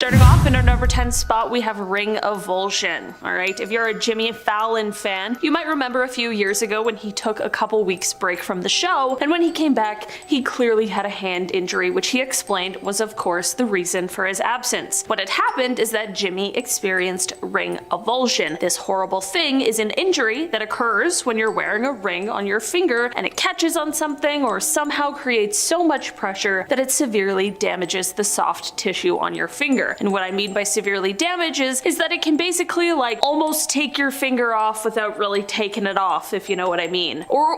Starting off in our number 10 spot, we have Ring of Vol'jin. Alright, if you're a Jimmy Fallon fan, you might remember a few years ago when he took a couple weeks break from the show, and when he came back, he clearly had a hand injury, which he explained was of course the reason for his absence. What had happened is that Jimmy experienced Ring of Vol'jin. This horrible thing is an injury that occurs when you're wearing a ring on your finger and it catches on something or somehow creates so much pressure that it severely damages the soft tissue on your finger. And what I mean by severely damages is that it can basically like almost take your finger off without really taking it off, if you know what I mean. Or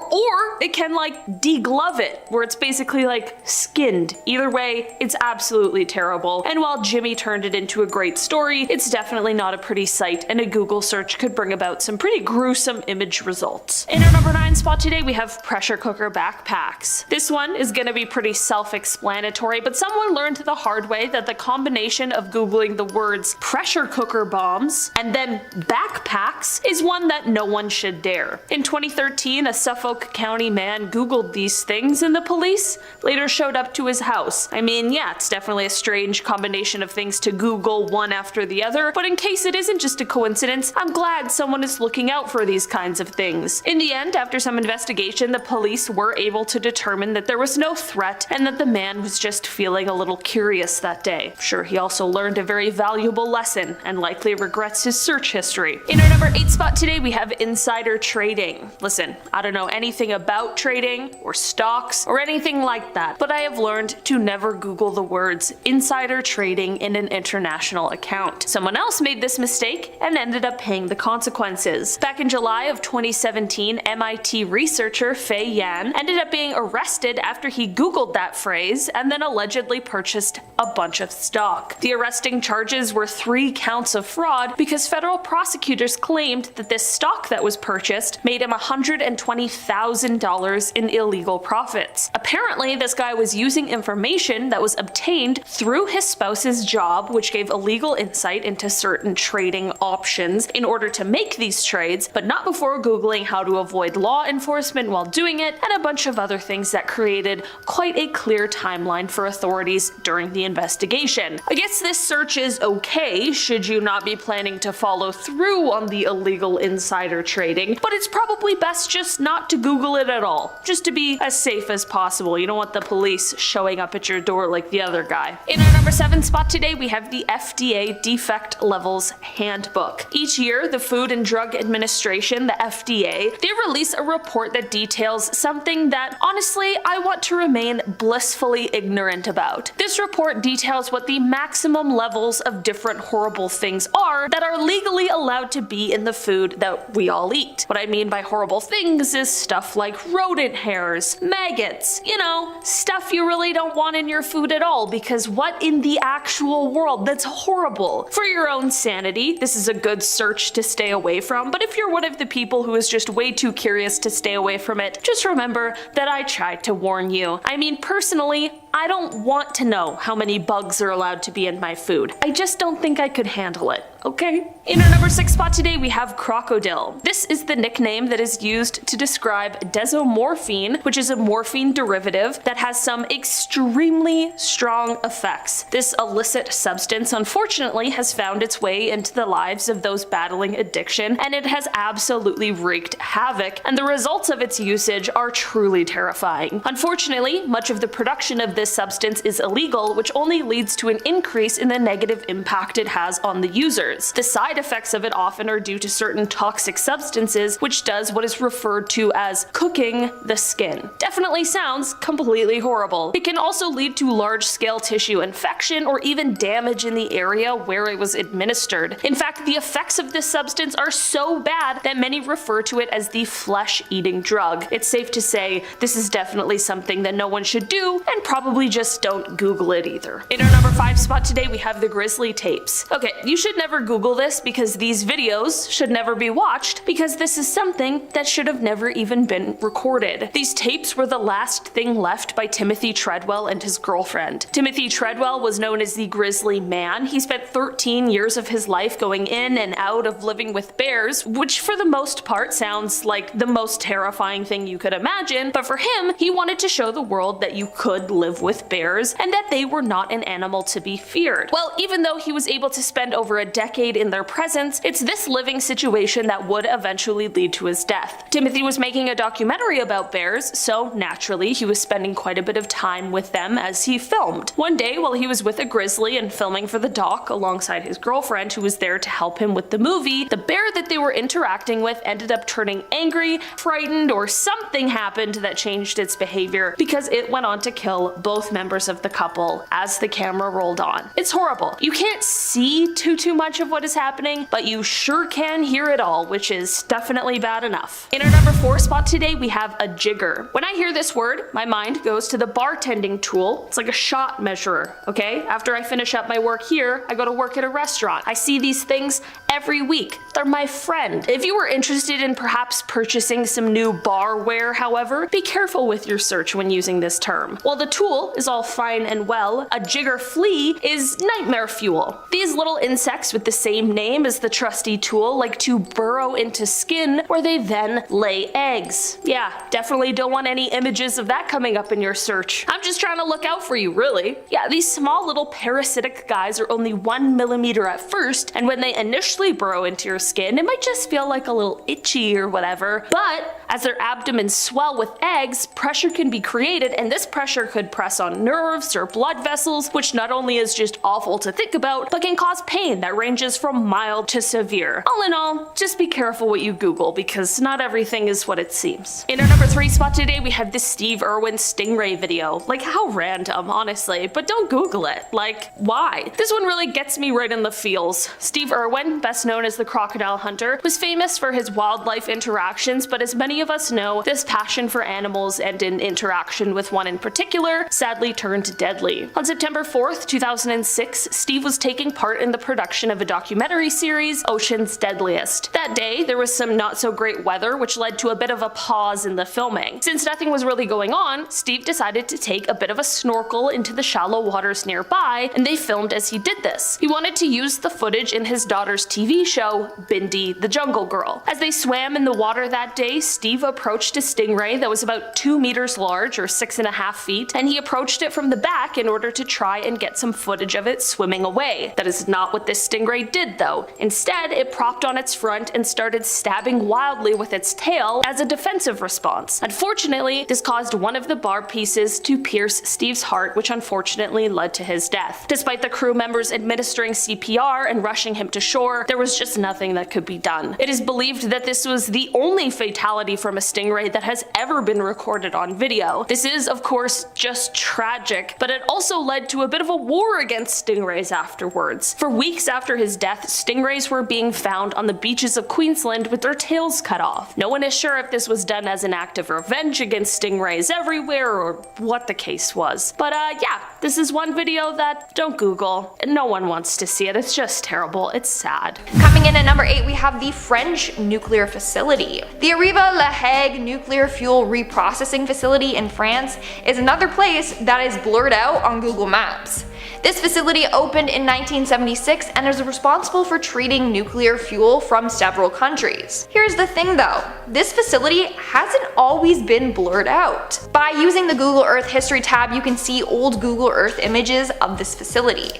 it can like deglove it, where it's basically like skinned. Either way, it's absolutely terrible. And while Jimmy turned it into a great story, it's definitely not a pretty sight, and a Google search could bring about some pretty gruesome image results. In our number 9 spot today, we have pressure cooker backpacks. This one is gonna be pretty self-explanatory, but someone learned the hard way that the combination of googling the words pressure cooker bombs and then backpacks is one that no one should dare. In 2013, a Suffolk County man googled these things and the police later showed up to his house. I mean, yeah, it's definitely a strange combination of things to Google one after the other, but in case it isn't just a coincidence, I'm glad someone is looking out for these kinds of things. In the end, after some investigation, the police were able to determine that there was no threat and that the man was just feeling a little curious that day. Sure, he also learned a very valuable lesson and likely regrets his search history. In our number 8 spot today, we have insider trading. Listen, I don't know anything about trading or stocks or anything like that, but I have learned to never Google the words insider trading in an international account. Someone else made this mistake and ended up paying the consequences. Back in July of 2017, MIT researcher Fei Yan ended up being arrested after he Googled that phrase and then allegedly purchased a bunch of stock. The arresting charges were 3 counts of fraud because federal prosecutors claimed that this stock that was purchased made him $120,000 in illegal profits. Apparently, this guy was using information that was obtained through his spouse's job, which gave illegal insight into certain trading options in order to make these trades, but not before Googling how to avoid law enforcement while doing it, and a bunch of other things that created quite a clear timeline for authorities during the investigation. I guess this search is okay should you not be planning to follow through on the illegal insider trading, but it's probably best just not to Google it at all, just to be as safe as possible. You don't want the police showing up at your door like the other guy. In our number 7 spot today, we have the FDA Defect Levels Handbook. Each year, the Food and Drug Administration, the FDA, they release a report that details something that, honestly, I want to remain blissfully ignorant about. This report details what the maximum levels of different horrible things are that are legally allowed to be in the food that we all eat. What I mean by horrible things is stuff like rodent hairs, maggots, you know, stuff you really don't want in your food at all, because what in the actual world? That's horrible. For your own sanity, this is a good search to stay away from, but if you're one of the people who is just way too curious to stay away from it, just remember that I tried to warn you. I mean, personally, I don't want to know how many bugs are allowed to be in my food. I just don't think I could handle it, okay? In our number 6 spot today, we have crocodile. This is the nickname that is used to describe desomorphine, which is a morphine derivative that has some extremely strong effects. This illicit substance, unfortunately, has found its way into the lives of those battling addiction, and it has absolutely wreaked havoc, and the results of its usage are truly terrifying. Unfortunately, much of the production of this substance is illegal, which only leads to an increase in the negative impact it has on the users. The side effects of it often are due to certain toxic substances, which does what is referred to as cooking the skin. Definitely sounds completely horrible. It can also lead to large-scale tissue infection or even damage in the area where it was administered. In fact, the effects of this substance are so bad that many refer to it as the flesh-eating drug. It's safe to say this is definitely something that no one should do, and probably just don't Google it either. In our number 5 spot today, we have the grizzly tapes. Okay, you should never never Google this because these videos should never be watched, because this is something that should have never even been recorded. These tapes were the last thing left by Timothy Treadwell and his girlfriend. Timothy Treadwell was known as the Grizzly Man. He spent 13 years of his life going in and out of living with bears, which for the most part sounds like the most terrifying thing you could imagine, but for him, he wanted to show the world that you could live with bears and that they were not an animal to be feared. Well, even though he was able to spend over a decade in their presence, it's this living situation that would eventually lead to his death. Timothy was making a documentary about bears, so naturally he was spending quite a bit of time with them as he filmed. One day, while he was with a grizzly and filming for the doc alongside his girlfriend who was there to help him with the movie, the bear that they were interacting with ended up turning angry, frightened, or something happened that changed its behavior because it went on to kill both members of the couple as the camera rolled on. It's horrible. You can't see too much of what is happening, but you sure can hear it all, which is definitely bad enough. In our number 4 spot today, we have a jigger. When I hear this word, my mind goes to the bartending tool. It's like a shot measurer, okay? After I finish up my work here, I go to work at a restaurant. I see these things every week. They're my friend. If you were interested in perhaps purchasing some new barware, however, be careful with your search when using this term. While the tool is all fine and well, a jigger flea is nightmare fuel. These little insects with the same name as the trusty tool like to burrow into skin where they then lay eggs. Yeah, definitely don't want any images of that coming up in your search. I'm just trying to look out for you, really. Yeah, these small little parasitic guys are only 1 millimeter at first, and when they initially burrow into your skin, it might just feel like a little itchy or whatever, but as their abdomens swell with eggs, pressure can be created, and this pressure could press on nerves or blood vessels, which not only is just awful to think about, but can cause pain that ranges from mild to severe. All in all, just be careful what you Google, because not everything is what it seems. In our number 3 spot today, we have this Steve Irwin stingray video. Like, how random, honestly, but don't Google it. Like, why? This one really gets me right in the feels. Steve Irwin, best known as the crocodile hunter, was famous for his wildlife interactions, but as many of us know, this passion for animals and an interaction with one in particular sadly turned deadly. On September 4th, 2006, Steve was taking part in the production of a documentary series, Ocean's Deadliest. That day, there was some not so great weather, which led to a bit of a pause in the filming. Since nothing was really going on, Steve decided to take a bit of a snorkel into the shallow waters nearby, and they filmed as he did this. He wanted to use the footage in his daughter's TV show, Bindi the Jungle Girl. As they swam in the water that day, Steve approached a stingray that was about 2 meters large, or 6.5 feet, and he approached it from the back in order to try and get some footage of it swimming away. That is not what this stingray did though. Instead, it propped on its front and started stabbing wildly with its tail as a defensive response. Unfortunately, this caused one of the barb pieces to pierce Steve's heart, which unfortunately led to his death. Despite the crew members administering CPR and rushing him to shore, there was just nothing that could be done. It is believed that this was the only fatality from a stingray that has ever been recorded on video. This is, of course, just tragic, but it also led to a bit of a war against stingrays afterwards. For weeks after his death, stingrays were being found on the beaches of Queensland with their tails cut off. No one is sure if this was done as an act of revenge against stingrays everywhere or what the case was. But yeah, this is one video that don't Google. No one wants to see it. It's just terrible. It's sad. Coming in at number 8, we have the French nuclear facility. The Arriva La Hague nuclear fuel reprocessing facility in France is another place that is blurred out on Google Maps. This facility opened in 1976 and is responsible for treating nuclear fuel from several countries. Here's the thing though, this facility hasn't always been blurred out. By using the Google Earth History tab, you can see old Google Earth images of this facility.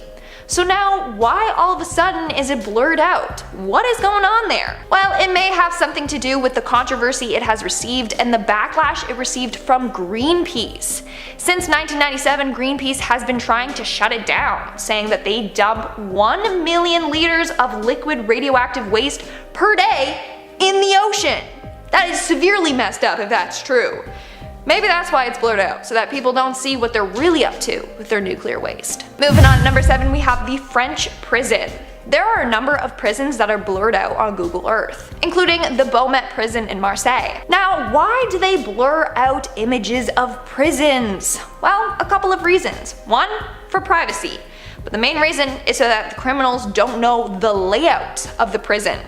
So now, why all of a sudden is it blurred out? What is going on there? Well, it may have something to do with the controversy it has received and the backlash it received from Greenpeace. Since 1997, Greenpeace has been trying to shut it down, saying that they dump 1 million liters of liquid radioactive waste per day in the ocean. That is severely messed up if that's true. Maybe that's why it's blurred out, so that people don't see what they're really up to with their nuclear waste. Moving on to number 7, we have the French prison. There are a number of prisons that are blurred out on Google Earth, including the Beaumet prison in Marseille. Now, why do they blur out images of prisons? Well, a couple of reasons. One, for privacy. But the main reason is so that the criminals don't know the layout of the prison.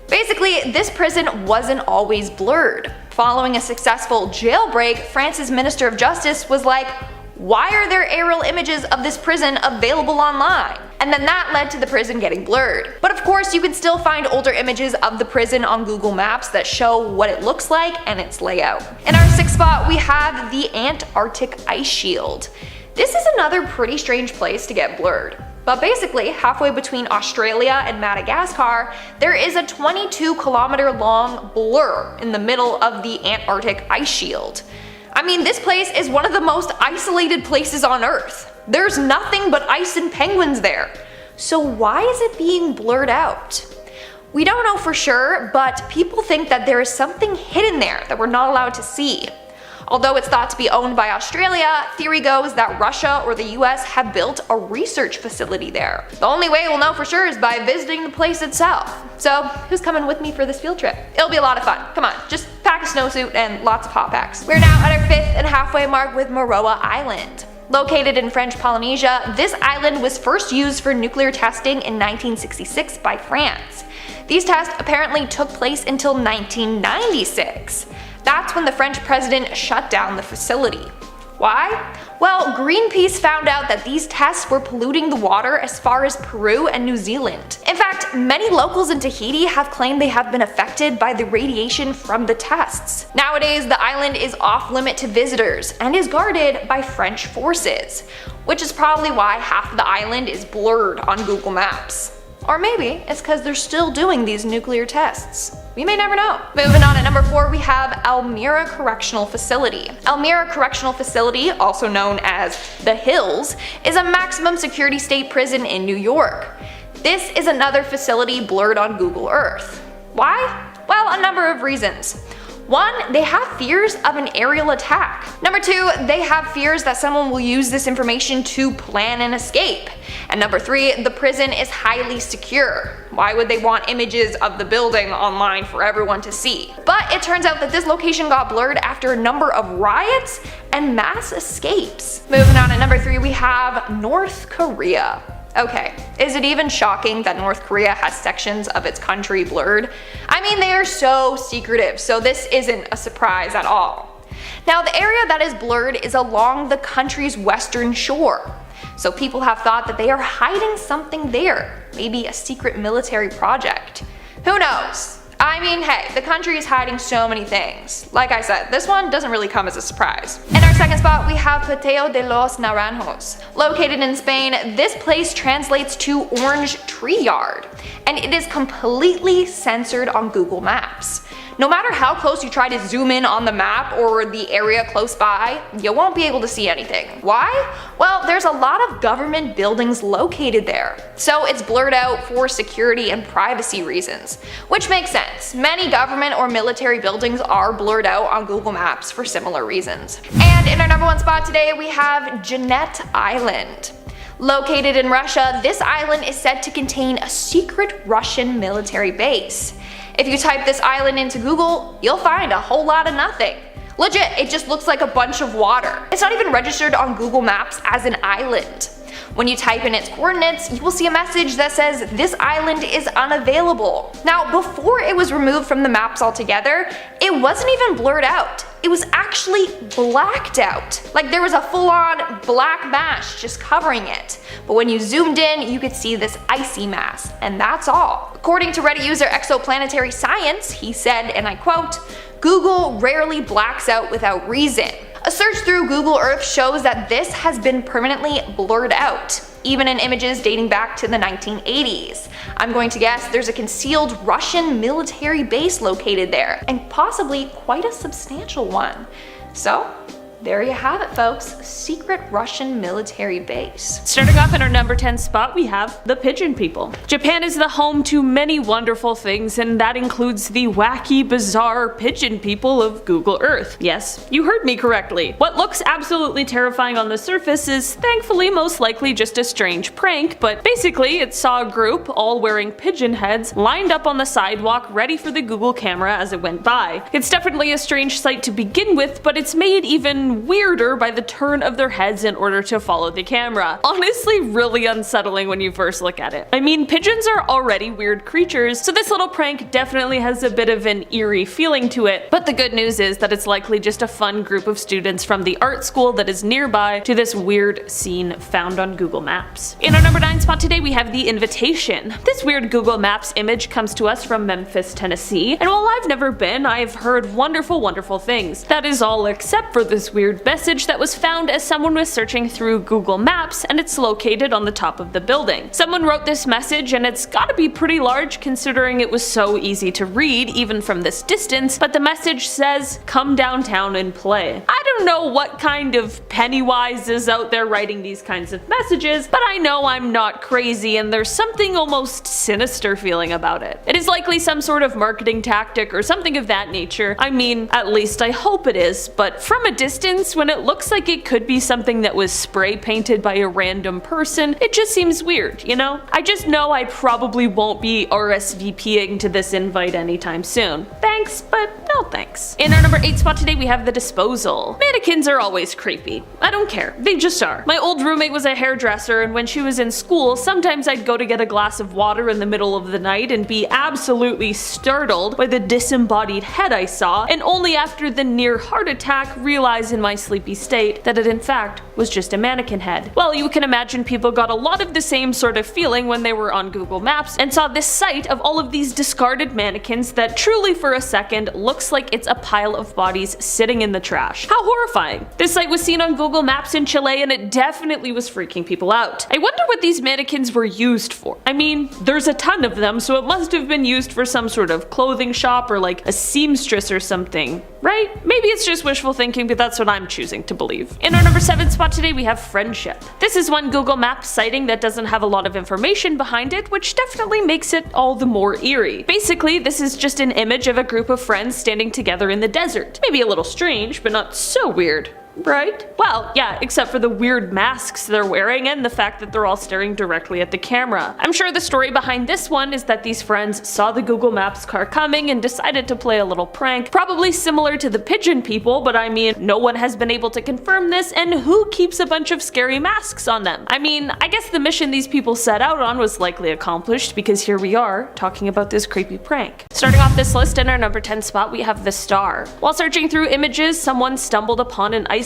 Basically, this prison wasn't always blurred. Following a successful jailbreak, France's Minister of Justice was like, why are there aerial images of this prison available online? And then that led to the prison getting blurred. But of course, you can still find older images of the prison on Google Maps that show what it looks like and its layout. In our 6th spot, we have the Antarctic Ice Shield. This is another pretty strange place to get blurred. But basically, halfway between Australia and Madagascar, there is a 22-kilometer long blur in the middle of the Antarctic Ice Shield. I mean, this place is one of the most isolated places on Earth. There's nothing but ice and penguins there. So why is it being blurred out? We don't know for sure, but people think that there is something hidden there that we're not allowed to see. Although it's thought to be owned by Australia, theory goes that Russia or the US have built a research facility there. The only way we'll know for sure is by visiting the place itself. So who's coming with me for this field trip? It'll be a lot of fun. Come on, just pack a snowsuit and lots of hot packs. We're now at our 5th and halfway mark with Moroa Island. Located in French Polynesia, this island was first used for nuclear testing in 1966 by France. These tests apparently took place until 1996. That's when the French president shut down the facility. Why? Well, Greenpeace found out that these tests were polluting the water as far as Peru and New Zealand. In fact, many locals in Tahiti have claimed they have been affected by the radiation from the tests. Nowadays, the island is off limit to visitors and is guarded by French forces, which is probably why half of the island is blurred on Google Maps. Or maybe it's because they're still doing these nuclear tests. We may never know. Moving on, at number 4, we have Elmira Correctional Facility. Elmira Correctional Facility, also known as The Hills, is a maximum security state prison in New York. This is another facility blurred on Google Earth. Why? Well, a number of reasons. 1, they have fears of an aerial attack. Number 2, they have fears that someone will use this information to plan an escape. And number 3, the prison is highly secure. Why would they want images of the building online for everyone to see? But it turns out that this location got blurred after a number of riots and mass escapes. Moving on, at number 3, we have North Korea. Okay, is it even shocking that North Korea has sections of its country blurred? I mean, they are so secretive, so this isn't a surprise at all. Now, the area that is blurred is along the country's western shore. So people have thought that they are hiding something there, maybe a secret military project. Who knows? I mean, hey, the country is hiding so many things. Like I said, this one doesn't really come as a surprise. In our 2nd spot, we have Pateo de los Naranjos. Located in Spain, this place translates to orange tree yard, and it is completely censored on Google Maps. No matter how close you try to zoom in on the map or the area close by, you won't be able to see anything. Why? Well, there's a lot of government buildings located there, so it's blurred out for security and privacy reasons, which makes sense. Many government or military buildings are blurred out on Google Maps for similar reasons. And in our number 1 spot today, we have Jeanette Island. Located in Russia, this island is said to contain a secret Russian military base. If you type this island into Google, you'll find a whole lot of nothing. Legit, it just looks like a bunch of water. It's not even registered on Google Maps as an island. When you type in its coordinates, you will see a message that says this island is unavailable. Now, before it was removed from the maps altogether, it wasn't even blurred out. It was actually blacked out. Like there was a full-on black mass just covering it. But when you zoomed in, you could see this icy mass, and that's all. According to Reddit user Exoplanetary Science, he said, and I quote, "Google rarely blacks out without reason. A search through Google Earth shows that this has been permanently blurred out, even in images dating back to the 1980s. I'm going to guess there's a concealed Russian military base located there, and possibly quite a substantial one." So, there you have it, folks. Secret Russian military base. Starting off in our number 10 spot, we have the pigeon people. Japan is the home to many wonderful things, and that includes the wacky, bizarre pigeon people of Google Earth. Yes, you heard me correctly. What looks absolutely terrifying on the surface is thankfully most likely just a strange prank, but basically it saw a group, all wearing pigeon heads, lined up on the sidewalk ready for the Google camera as it went by. It's definitely a strange sight to begin with, but it's made even even weirder by the turn of their heads in order to follow the camera. Honestly, really unsettling when you first look at it. I mean, pigeons are already weird creatures, so this little prank definitely has a bit of an eerie feeling to it, but the good news is that it's likely just a fun group of students from the art school that is nearby to this weird scene found on Google Maps. In our number 9 spot today, we have The Invitation. This weird Google Maps image comes to us from Memphis, Tennessee, and while I've never been, I've heard wonderful things. That is all except for this weird message that was found as someone was searching through Google Maps, and it's located on the top of the building. Someone wrote this message, and it's gotta be pretty large considering it was so easy to read even from this distance, but the message says, "Come downtown and play." I don't know what kind of Pennywise is out there writing these kinds of messages, but I know I'm not crazy and there's something almost sinister feeling about it. It is likely some sort of marketing tactic or something of that nature. I mean, at least I hope it is, but from a distance, when it looks like it could be something that was spray painted by a random person, it just seems weird, you know? I just know I probably won't be RSVPing to this invite anytime soon. Thanks, but no thanks. In our number 8 spot today, we have The Disposal. Mannequins are always creepy. I don't care. They just are. My old roommate was a hairdresser, and when she was in school, sometimes I'd go to get a glass of water in the middle of the night and be absolutely startled by the disembodied head I saw, and only after the near heart attack realize in my sleepy state that it in fact was just a mannequin head. Well, you can imagine people got a lot of the same sort of feeling when they were on Google Maps and saw this sight of all of these discarded mannequins that truly for a second looks like it's a pile of bodies sitting in the trash. How horrifying. This site was seen on Google Maps in Chile, and it definitely was freaking people out. I wonder what these mannequins were used for. I mean, there's a ton of them, so it must have been used for some sort of clothing shop or like a seamstress or something, right? Maybe it's just wishful thinking, but that's what I'm choosing to believe. In our number 7 spot today, we have Friendship. This is one Google Maps sighting that doesn't have a lot of information behind it, which definitely makes it all the more eerie. Basically, this is just an image of a group of friends standing together in the desert. Maybe a little strange, but not so weird. Right? Well, yeah, except for the weird masks they're wearing and the fact that they're all staring directly at the camera. I'm sure the story behind this one is that these friends saw the Google Maps car coming and decided to play a little prank, probably similar to the pigeon people, but I mean, no one has been able to confirm this, and who keeps a bunch of scary masks on them? I mean, I guess the mission these people set out on was likely accomplished, because here we are, talking about this creepy prank. Starting off this list, in our number 10 spot, we have The Star. While searching through images, someone stumbled upon an isolated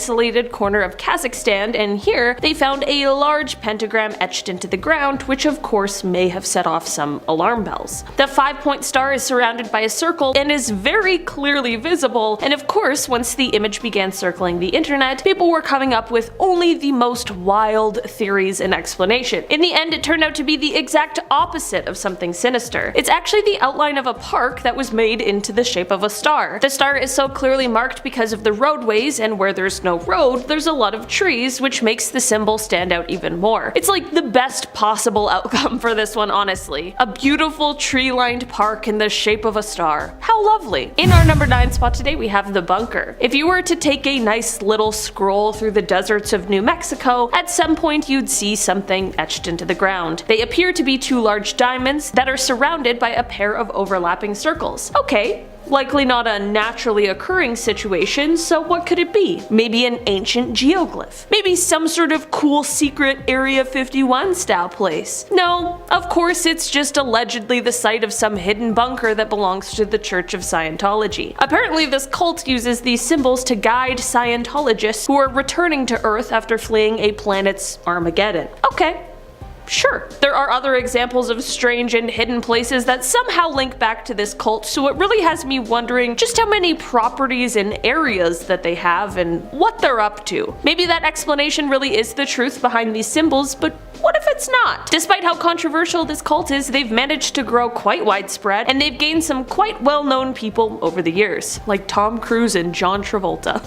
corner of Kazakhstan, and here they found a large pentagram etched into the ground, which of course may have set off some alarm bells. The 5-point star is surrounded by a circle and is very clearly visible, and of course once the image began circling the internet, people were coming up with only the most wild theories and explanation. In the end, it turned out to be the exact opposite of something sinister. It's actually the outline of a park that was made into the shape of a star. The star is so clearly marked because of the roadways, and where there's no road, there's a lot of trees, which makes the symbol stand out even more. It's like the best possible outcome for this one, honestly. A beautiful tree-lined park in the shape of a star. How lovely. In our number 9 spot today, we have The Bunker. If you were to take a nice little scroll through the deserts of New Mexico, at some point you'd see something etched into the ground. They appear to be 2 large diamonds that are surrounded by a pair of overlapping circles. Okay. Likely not a naturally occurring situation, so what could it be? Maybe an ancient geoglyph? Maybe some sort of cool secret Area 51 style place? No, of course it's just allegedly the site of some hidden bunker that belongs to the Church of Scientology. Apparently this cult uses these symbols to guide Scientologists who are returning to Earth after fleeing a planet's Armageddon. Okay. Sure. There are other examples of strange and hidden places that somehow link back to this cult, so it really has me wondering just how many properties and areas that they have and what they're up to. Maybe that explanation really is the truth behind these symbols, but what if it's not? Despite how controversial this cult is, they've managed to grow quite widespread, and they've gained some quite well-known people over the years, like Tom Cruise and John Travolta.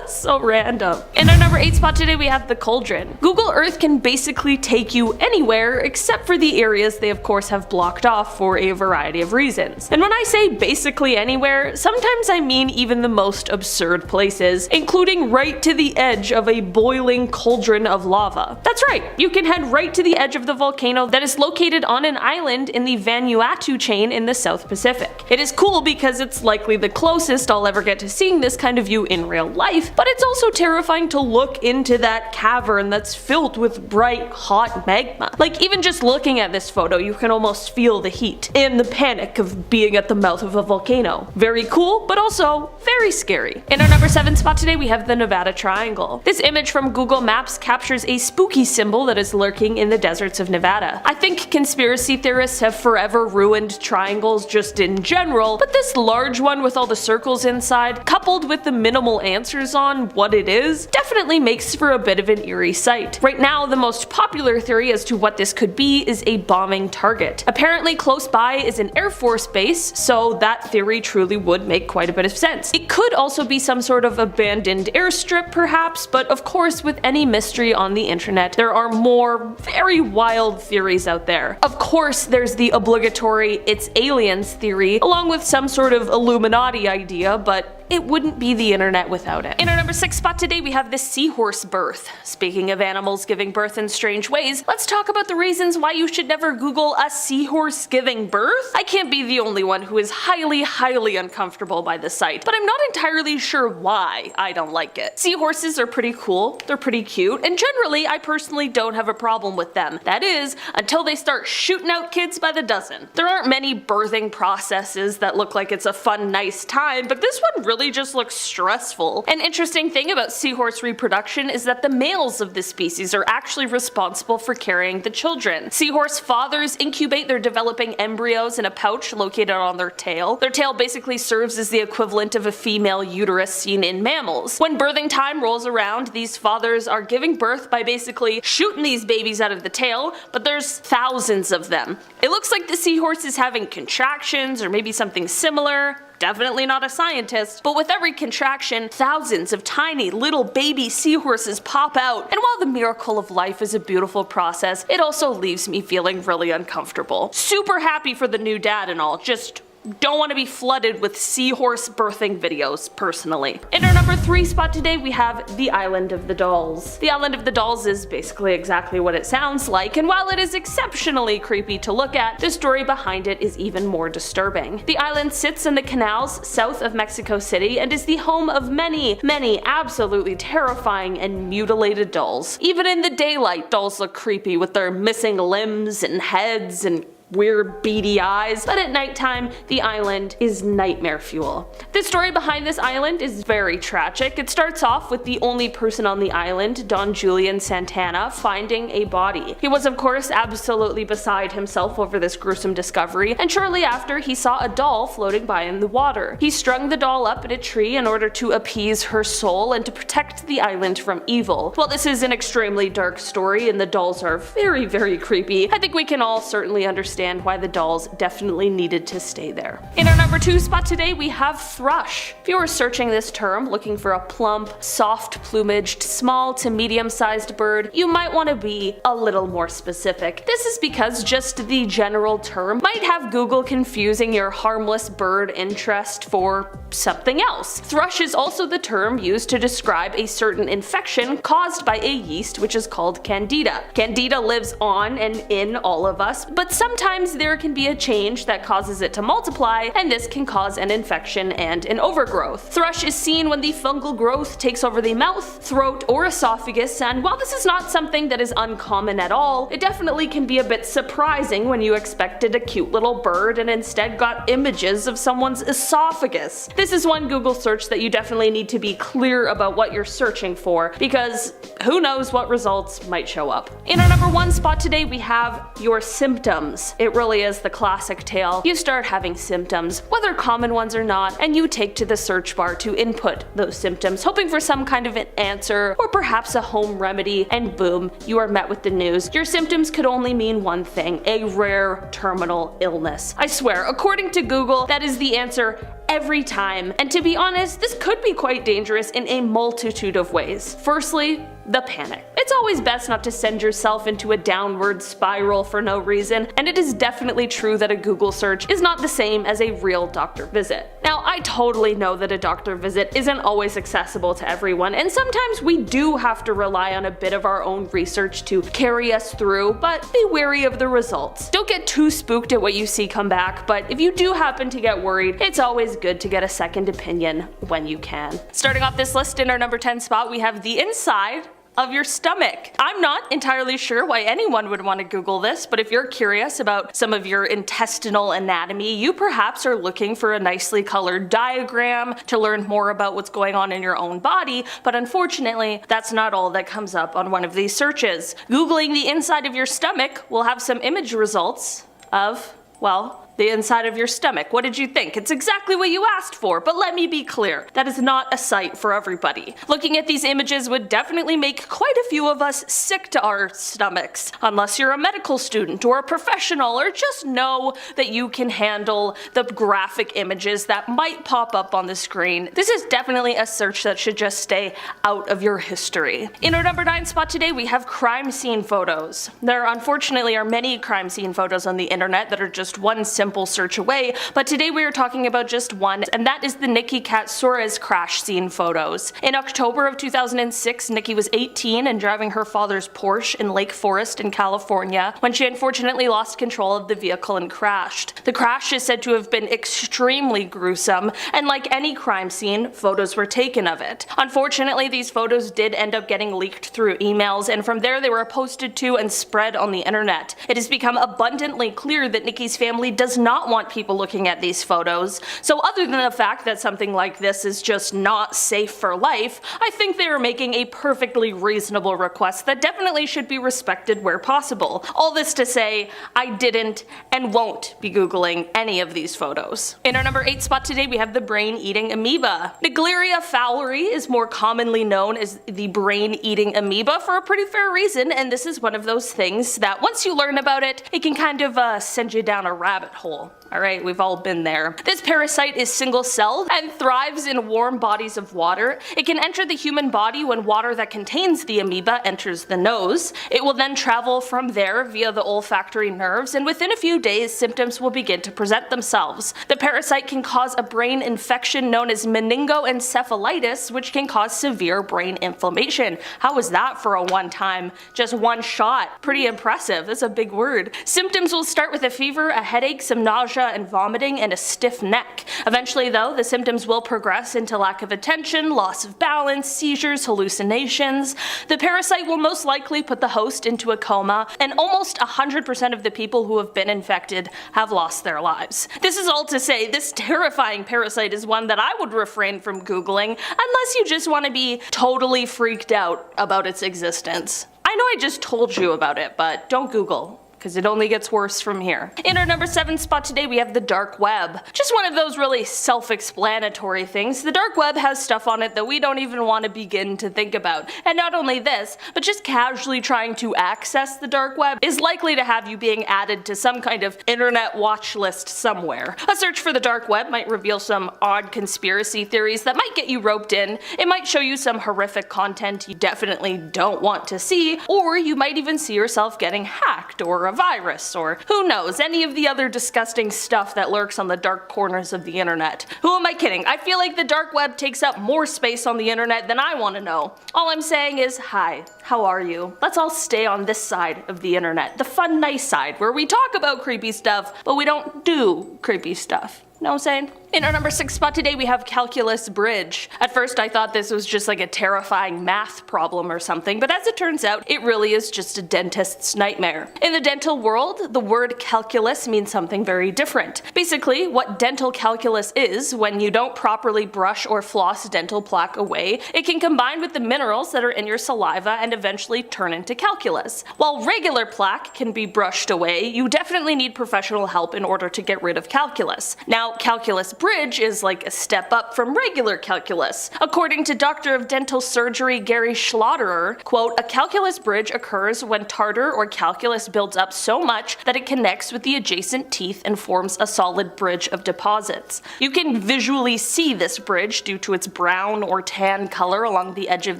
So random. In our number 8 spot today, we have The Cauldron. Google Earth can basically take you anywhere except for the areas they of course have blocked off for a variety of reasons. And when I say basically anywhere, sometimes I mean even the most absurd places, including right to the edge of a boiling cauldron of lava. That's right, you can head right to the edge of the volcano that is located on an island in the Vanuatu chain in the South Pacific. It is cool because it's likely the closest I'll ever get to seeing this kind of view in real life, but it's also terrifying to look into that cavern that's filled with bright, hot magma. Like, even just looking at this photo, you can almost feel the heat and the panic of being at the mouth of a volcano. Very cool, but also very scary. In our number 7 spot today, we have the Nevada Triangle. This image from Google Maps captures a spooky symbol that is lurking in the deserts of Nevada. I think conspiracy theorists have forever ruined triangles just in general, but this large one with all the circles inside, coupled with the minimal answers on what it is, definitely makes for a bit of an eerie sight. Right now, the most popular theory as to what this could be is a bombing target. Apparently close by is an Air Force base, so that theory truly would make quite a bit of sense. It could also be some sort of abandoned airstrip perhaps, but of course with any mystery on the internet, there are more very wild theories out there. Of course there's the obligatory "it's aliens" theory, along with some sort of Illuminati idea, but it wouldn't be the internet without it. In our number 6 spot today, we have the seahorse birth. Speaking of animals giving birth in strange ways, let's talk about the reasons why you should never Google a seahorse giving birth. I can't be the only one who is highly uncomfortable by the sight, but I'm not entirely sure why I don't like it. Seahorses are pretty cool, they're pretty cute, and generally I personally don't have a problem with them. That is, until they start shooting out kids by the dozen. There aren't many birthing processes that look like it's a fun, nice time, but this one really just looks stressful. An interesting thing about seahorse reproduction is that the males of this species are actually responsible for carrying the children. Seahorse fathers incubate their developing embryos in a pouch located on their tail. Their tail basically serves as the equivalent of a female uterus seen in mammals. When birthing time rolls around, these fathers are giving birth by basically shooting these babies out of the tail, but there's thousands of them. It looks like the seahorse is having contractions or maybe something similar. Definitely not a scientist, but with every contraction, thousands of tiny little baby seahorses pop out, and while the miracle of life is a beautiful process, it also leaves me feeling really uncomfortable. Super happy for the new dad and all, just don't want to be flooded with seahorse birthing videos, personally. In our number 3 spot today, we have the Island of the Dolls. The Island of the Dolls is basically exactly what it sounds like, and while it is exceptionally creepy to look at, the story behind it is even more disturbing. The island sits in the canals south of Mexico City and is the home of many absolutely terrifying and mutilated dolls. Even in the daylight, dolls look creepy with their missing limbs and heads and weird beady eyes, but at nighttime, the island is nightmare fuel. The story behind this island is very tragic. It starts off with the only person on the island, Don Julian Santana, finding a body. He was of course absolutely beside himself over this gruesome discovery, and shortly after he saw a doll floating by in the water. He strung the doll up in a tree in order to appease her soul and to protect the island from evil. While this is an extremely dark story and the dolls are very creepy, I think we can all certainly understand why the dolls definitely needed to stay there. In our number 2 spot today, we have thrush. If you were searching this term looking for a plump, soft plumaged, small to medium sized bird, you might want to be a little more specific. This is because just the general term might have Google confusing your harmless bird interest for something else. Thrush is also the term used to describe a certain infection caused by a yeast which is called Candida. Candida lives on and in all of us, but sometimes there can be a change that causes it to multiply, and this can cause an infection and an overgrowth. Thrush is seen when the fungal growth takes over the mouth, throat, or esophagus, and while this is not something that is uncommon at all, it definitely can be a bit surprising when you expected a cute little bird and instead got images of someone's esophagus. This is one Google search that you definitely need to be clear about what you're searching for, because who knows what results might show up. In our number 1 spot today, we have your symptoms. It really is the classic tale. You start having symptoms, whether common ones or not, and you take to the search bar to input those symptoms, hoping for some kind of an answer or perhaps a home remedy, and boom, you are met with the news. Your symptoms could only mean one thing: a rare terminal illness. I swear, according to Google, that is the answer every time, and to be honest, this could be quite dangerous in a multitude of ways. Firstly, the panic. It's It's always best not to send yourself into a downward spiral for no reason, and it is definitely true that a Google search is not the same as a real doctor visit. Now, I totally know that a doctor visit isn't always accessible to everyone, and sometimes we do have to rely on a bit of our own research to carry us through, but be wary of the results. Don't get too spooked at what you see come back, but if you do happen to get worried, it's always good to get a second opinion when you can. Starting off this list in our number 10 spot, we have the inside of your stomach. I'm not entirely sure why anyone would want to Google this, but if you're curious about some of your intestinal anatomy, you perhaps are looking for a nicely colored diagram to learn more about what's going on in your own body, but unfortunately, that's not all that comes up on one of these searches. Googling the inside of your stomach will have some image results of, well, the inside of your stomach. What did you think? It's exactly what you asked for, but let me be clear, that is not a sight for everybody. Looking at these images would definitely make quite a few of us sick to our stomachs, unless you're a medical student or a professional, or just know that you can handle the graphic images that might pop up on the screen. This is definitely a search that should just stay out of your history. In our number 9 spot today, we have crime scene photos. There unfortunately are many crime scene photos on the internet that are just one simple search away, but today we are talking about just one, and that is the Nikki Katsouras crash scene photos. In October of 2006, Nikki was 18 and driving her father's Porsche in Lake Forest in California when she unfortunately lost control of the vehicle and crashed. The crash is said to have been extremely gruesome, and like any crime scene, photos were taken of it. Unfortunately, these photos did end up getting leaked through emails, and from there they were posted to and spread on the internet. It has become abundantly clear that Nikki's family does not want people looking at these photos, so other than the fact that something like this is just not safe for life, I think they are making a perfectly reasonable request that definitely should be respected where possible. All this to say, I didn't and won't be Googling any of these photos. In our number 8 spot today, we have the brain-eating amoeba. Naegleria fowleri is more commonly known as the brain-eating amoeba for a pretty fair reason, and this is one of those things that once you learn about it, it can kind of send you down a rabbit hole. Alright, we've all been there. This parasite is single-celled and thrives in warm bodies of water. It can enter the human body when water that contains the amoeba enters the nose. It will then travel from there via the olfactory nerves, and within a few days, symptoms will begin to present themselves. The parasite can cause a brain infection known as meningoencephalitis, which can cause severe brain inflammation. How was that for a one-time, just one shot? Pretty impressive. That's a big word. Symptoms will start with a fever, a headache, some nausea and vomiting, and a stiff neck. Eventually though, the symptoms will progress into lack of attention, loss of balance, seizures, hallucinations. The parasite will most likely put the host into a coma, and almost 100% of the people who have been infected have lost their lives. This is all to say, this terrifying parasite is one that I would refrain from Googling unless you just want to be totally freaked out about its existence. I know I just told you about it, but don't Google, because it only gets worse from here. In our number 7 spot today, we have the dark web. Just one of those really self-explanatory things. The dark web has stuff on it that we don't even want to begin to think about. And not only this, but just casually trying to access the dark web is likely to have you being added to some kind of internet watch list somewhere. A search for the dark web might reveal some odd conspiracy theories that might get you roped in. It might show you some horrific content you definitely don't want to see, or you might even see yourself getting hacked or a virus, or who knows, any of the other disgusting stuff that lurks on the dark corners of the internet. Who am I kidding? I feel like the dark web takes up more space on the internet than I want to know. All I'm saying is, hi, how are you? Let's all stay on this side of the internet, the fun, nice side, where we talk about creepy stuff, but we don't do creepy stuff. Know what I'm saying? In our number 6 spot today, we have calculus bridge. At first I thought this was just like a terrifying math problem or something, but as it turns out, it really is just a dentist's nightmare. In the dental world, the word calculus means something very different. Basically, what dental calculus is, when you don't properly brush or floss dental plaque away, it can combine with the minerals that are in your saliva and eventually turn into calculus. While regular plaque can be brushed away, you definitely need professional help in order to get rid of calculus. Now, calculus bridge is like a step up from regular calculus. According to Doctor of Dental Surgery Gary Schlotterer, quote, "A calculus bridge occurs when tartar or calculus builds up so much that it connects with the adjacent teeth and forms a solid bridge of deposits. You can visually see this bridge due to its brown or tan color along the edge of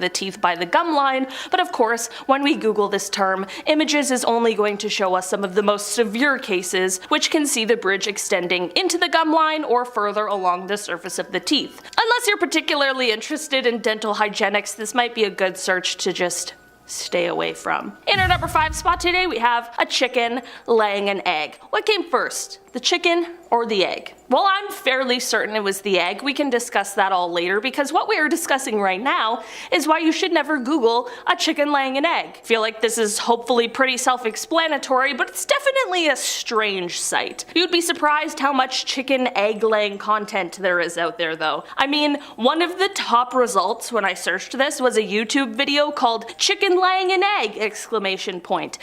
the teeth by the gum line, but of of course, when we Google this term, images is only going to show us some of the most severe cases, which can see the bridge extending into the gum line or further along the surface of the teeth. Unless you're particularly interested in dental hygienics, this might be a good search to just stay away from. In our number 5 spot today, we have a chicken laying an egg. What came first, the chicken or the egg? Well, I'm fairly certain it was the egg. We can discuss that all later, because what we are discussing right now is why you should never Google a chicken laying an egg. I feel like this is hopefully pretty self-explanatory, but it's definitely a strange sight. You'd be surprised how much chicken egg laying content there is out there though. I mean, one of the top results when I searched this was a YouTube video called "Chicken laying an egg!"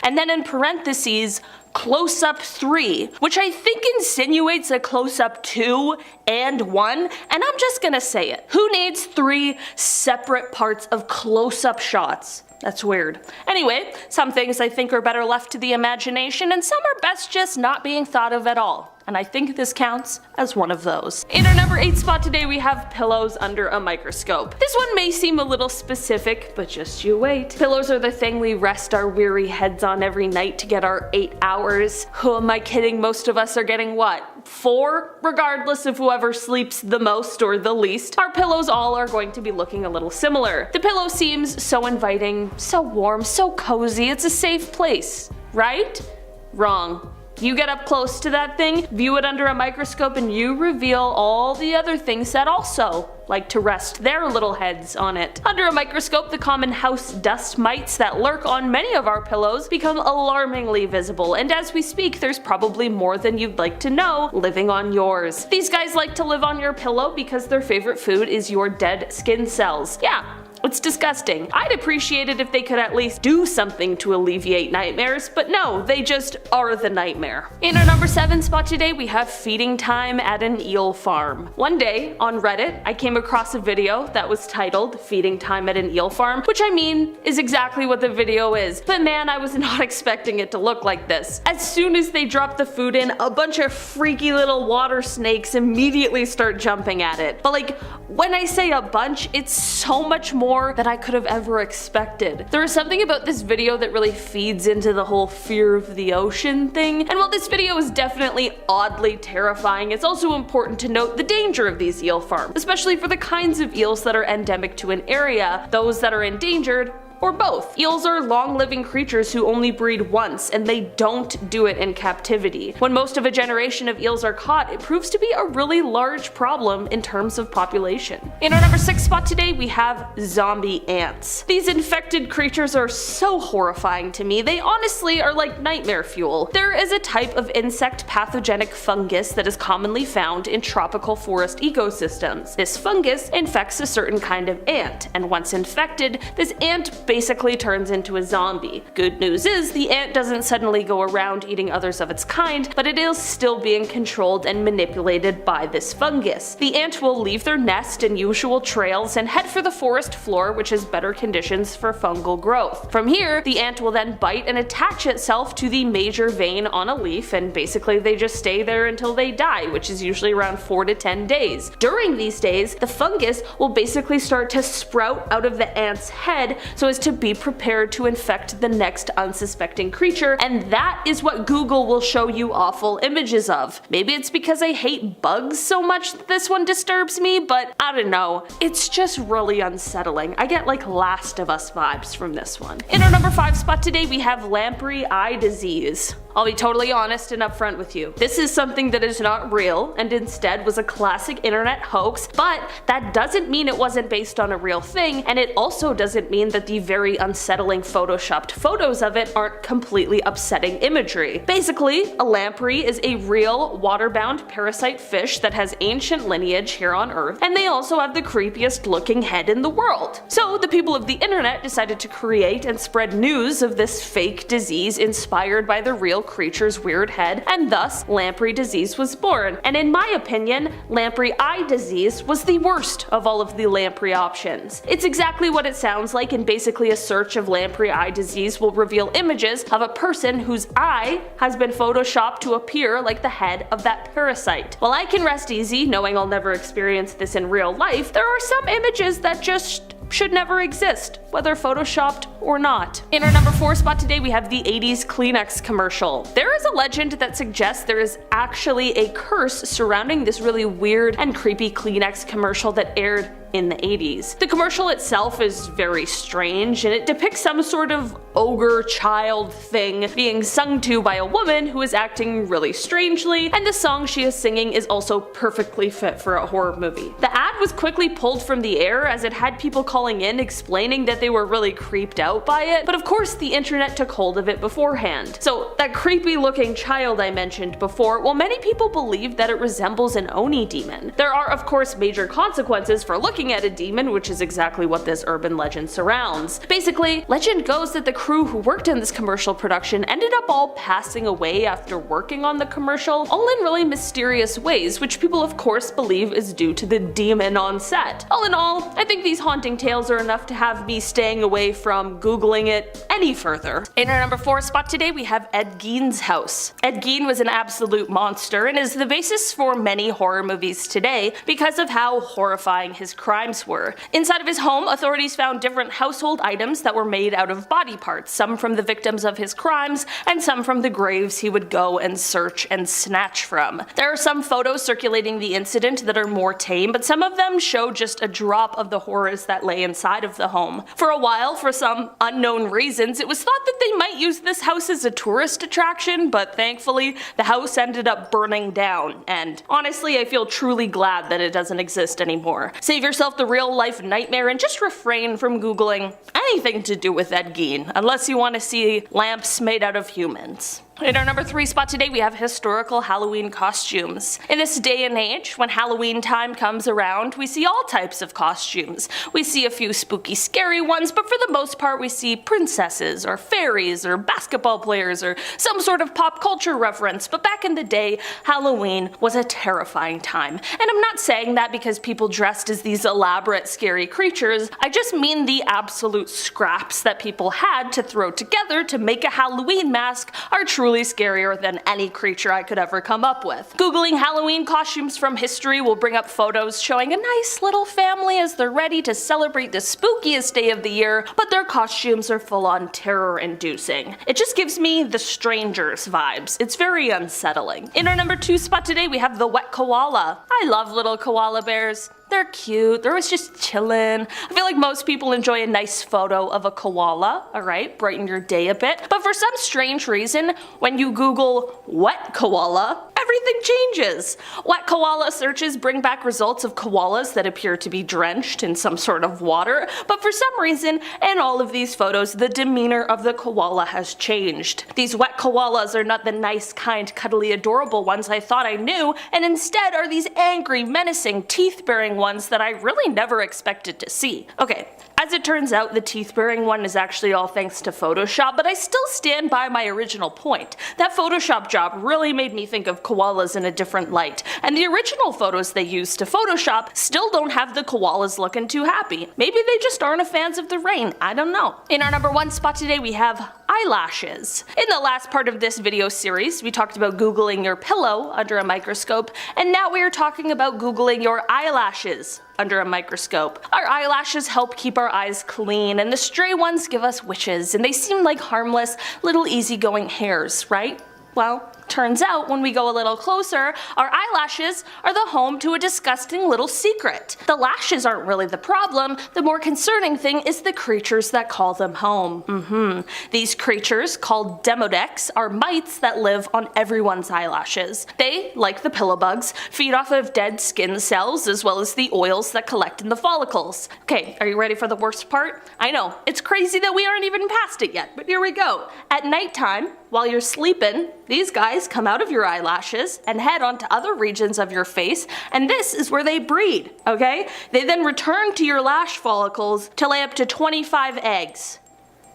and then in parentheses, close-up 3, which I think insinuates a close-up 2 and 1, and I'm just gonna say it. Who needs 3 separate parts of close-up shots? That's weird. Anyway, some things I think are better left to the imagination, and some are best just not being thought of at all. And I think this counts as one of those. In our number 8 spot today, we have pillows under a microscope. This one may seem a little specific, but just you wait. Pillows are the thing we rest our weary heads on every night to get our 8 hours. Who am I kidding? Most of us are getting what? 4? Regardless of whoever sleeps the most or the least, our pillows all are going to be looking a little similar. The pillow seems so inviting, so warm, so cozy. It's a safe place, right? Wrong. You get up close to that thing, view it under a microscope, and you reveal all the other things that also like to rest their little heads on it. Under a microscope, the common house dust mites that lurk on many of our pillows become alarmingly visible, and as we speak, there's probably more than you'd like to know living on yours. These guys like to live on your pillow because their favorite food is your dead skin cells. Yeah. It's disgusting. I'd appreciate it if they could at least do something to alleviate nightmares, but no, they just are the nightmare. In our number 7 spot today, we have feeding time at an eel farm. One day, on Reddit, I came across a video that was titled "Feeding Time at an Eel Farm," which I mean is exactly what the video is, but man, I was not expecting it to look like this. As soon as they drop the food in, a bunch of freaky little water snakes immediately start jumping at it. But like, when I say a bunch, it's so much more than I could have ever expected. There is something about this video that really feeds into the whole fear of the ocean thing, and while this video is definitely oddly terrifying, it's also important to note the danger of these eel farms, especially for the kinds of eels that are endemic to an area, those that are endangered, or both. Eels are long-living creatures who only breed once, and they don't do it in captivity. When most of a generation of eels are caught, it proves to be a really large problem in terms of population. In our number 6 spot today, we have zombie ants. These infected creatures are so horrifying to me, they honestly are like nightmare fuel. There is a type of insect pathogenic fungus that is commonly found in tropical forest ecosystems. This fungus infects a certain kind of ant, and once infected, this ant basically turns into a zombie. Good news is, the ant doesn't suddenly go around eating others of its kind, but it is still being controlled and manipulated by this fungus. The ant will leave their nest and usual trails and head for the forest floor, which has better conditions for fungal growth. From here, the ant will then bite and attach itself to the major vein on a leaf, and basically they just stay there until they die, which is usually around 4 to 10 days. During these days, the fungus will basically start to sprout out of the ant's head so as to be prepared to infect the next unsuspecting creature, and that is what Google will show you awful images of. Maybe it's because I hate bugs so much that this one disturbs me, but I don't know. It's just really unsettling. I get like Last of Us vibes from this one. In our number 5 spot today, we have lamprey eye disease. I'll be totally honest and upfront with you. This is something that is not real and instead was a classic internet hoax, but that doesn't mean it wasn't based on a real thing, and it also doesn't mean that the very unsettling photoshopped photos of it aren't completely upsetting imagery. Basically, a lamprey is a real water-bound parasite fish that has ancient lineage here on Earth, and they also have the creepiest looking head in the world. So the people of the internet decided to create and spread news of this fake disease inspired by the real creature's weird head, and thus lamprey disease was born. And in my opinion, lamprey eye disease was the worst of all of the lamprey options. It's exactly what it sounds like, and basically a search of lamprey eye disease will reveal images of a person whose eye has been photoshopped to appear like the head of that parasite. While I can rest easy knowing I'll never experience this in real life, there are some images that just should never exist, whether photoshopped or not. In our number 4 spot today, we have the 80s Kleenex commercial. There is a legend that suggests there is actually a curse surrounding this really weird and creepy Kleenex commercial that aired in the 80s. The commercial itself is very strange, and it depicts some sort of ogre child thing being sung to by a woman who is acting really strangely, and the song she is singing is also perfectly fit for a horror movie. The ad was quickly pulled from the air as it had people calling in explaining that they were really creeped out by it, but of course the internet took hold of it beforehand. So that creepy looking child I mentioned before, well, many people believe that it resembles an Oni demon. There are of course major consequences for looking at a demon, which is exactly what this urban legend surrounds. Basically, legend goes that the crew who worked in this commercial production ended up all passing away after working on the commercial, all in really mysterious ways, which people of course believe is due to the demon on set. All in all, I think these haunting tales are enough to have me staying away from googling it any further. In our number 4 spot today, we have Ed Gein's house. Ed Gein was an absolute monster and is the basis for many horror movies today because of how horrifying his crimes were. Inside of his home, authorities found different household items that were made out of body parts, some from the victims of his crimes and some from the graves he would go and search and snatch from. There are some photos circulating the incident that are more tame, but some of them show just a drop of the horrors that lay inside of the home. For a while, for some unknown reasons, it was thought that they might use this house as a tourist attraction, but thankfully the house ended up burning down, and honestly I feel truly glad that it doesn't exist anymore. Save yourself the real life nightmare and just refrain from googling anything to do with Ed Gein, unless you want to see lamps made out of humans. In our number 3 spot today, we have historical Halloween costumes. In this day and age, when Halloween time comes around, we see all types of costumes. We see a few spooky, scary ones, but for the most part we see princesses, or fairies, or basketball players, or some sort of pop culture reference. But back in the day, Halloween was a terrifying time. And I'm not saying that because people dressed as these elaborate, scary creatures. I just mean the absolute scraps that people had to throw together to make a Halloween mask are truly scarier than any creature I could ever come up with. Googling Halloween costumes from history will bring up photos showing a nice little family as they're ready to celebrate the spookiest day of the year, but their costumes are full on terror inducing. It just gives me the Strangers vibes. It's very unsettling. In our number 2 spot today, we have the wet koala. I love little koala bears. They're cute, they're always just chillin'. I feel like most people enjoy a nice photo of a koala, alright, brighten your day a bit. But for some strange reason, when you Google wet koala, everything changes. Wet koala searches bring back results of koalas that appear to be drenched in some sort of water, but for some reason, in all of these photos, the demeanor of the koala has changed. These wet koalas are not the nice, kind, cuddly, adorable ones I thought I knew, and instead are these angry, menacing, teeth-bearing ones that I really never expected to see. Okay, as it turns out, the teeth-bearing one is actually all thanks to Photoshop, but I still stand by my original point. That Photoshop job really made me think of koalas in a different light, and the original photos they used to Photoshop still don't have the koalas looking too happy. Maybe they just aren't fans of the rain, I don't know. In our number 1 spot today, we have eyelashes. In the last part of this video series, we talked about googling your pillow under a microscope, and now we are talking about googling your eyelashes under a microscope. Our eyelashes help keep our eyes clean, and the stray ones give us wishes, and they seem like harmless, little easygoing hairs, right? Well, turns out when we go a little closer, our eyelashes are the home to a disgusting little secret. The lashes aren't really the problem, the more concerning thing is the creatures that call them home. These creatures, called demodex, are mites that live on everyone's eyelashes. They, like the pillow bugs, feed off of dead skin cells as well as the oils that collect in the follicles. Okay, are you ready for the worst part? I know, it's crazy that we aren't even past it yet, but here we go. At nighttime, while you're sleeping, these guys come out of your eyelashes and head onto other regions of your face, and this is where they breed, okay? They then return to your lash follicles to lay up to 25 eggs.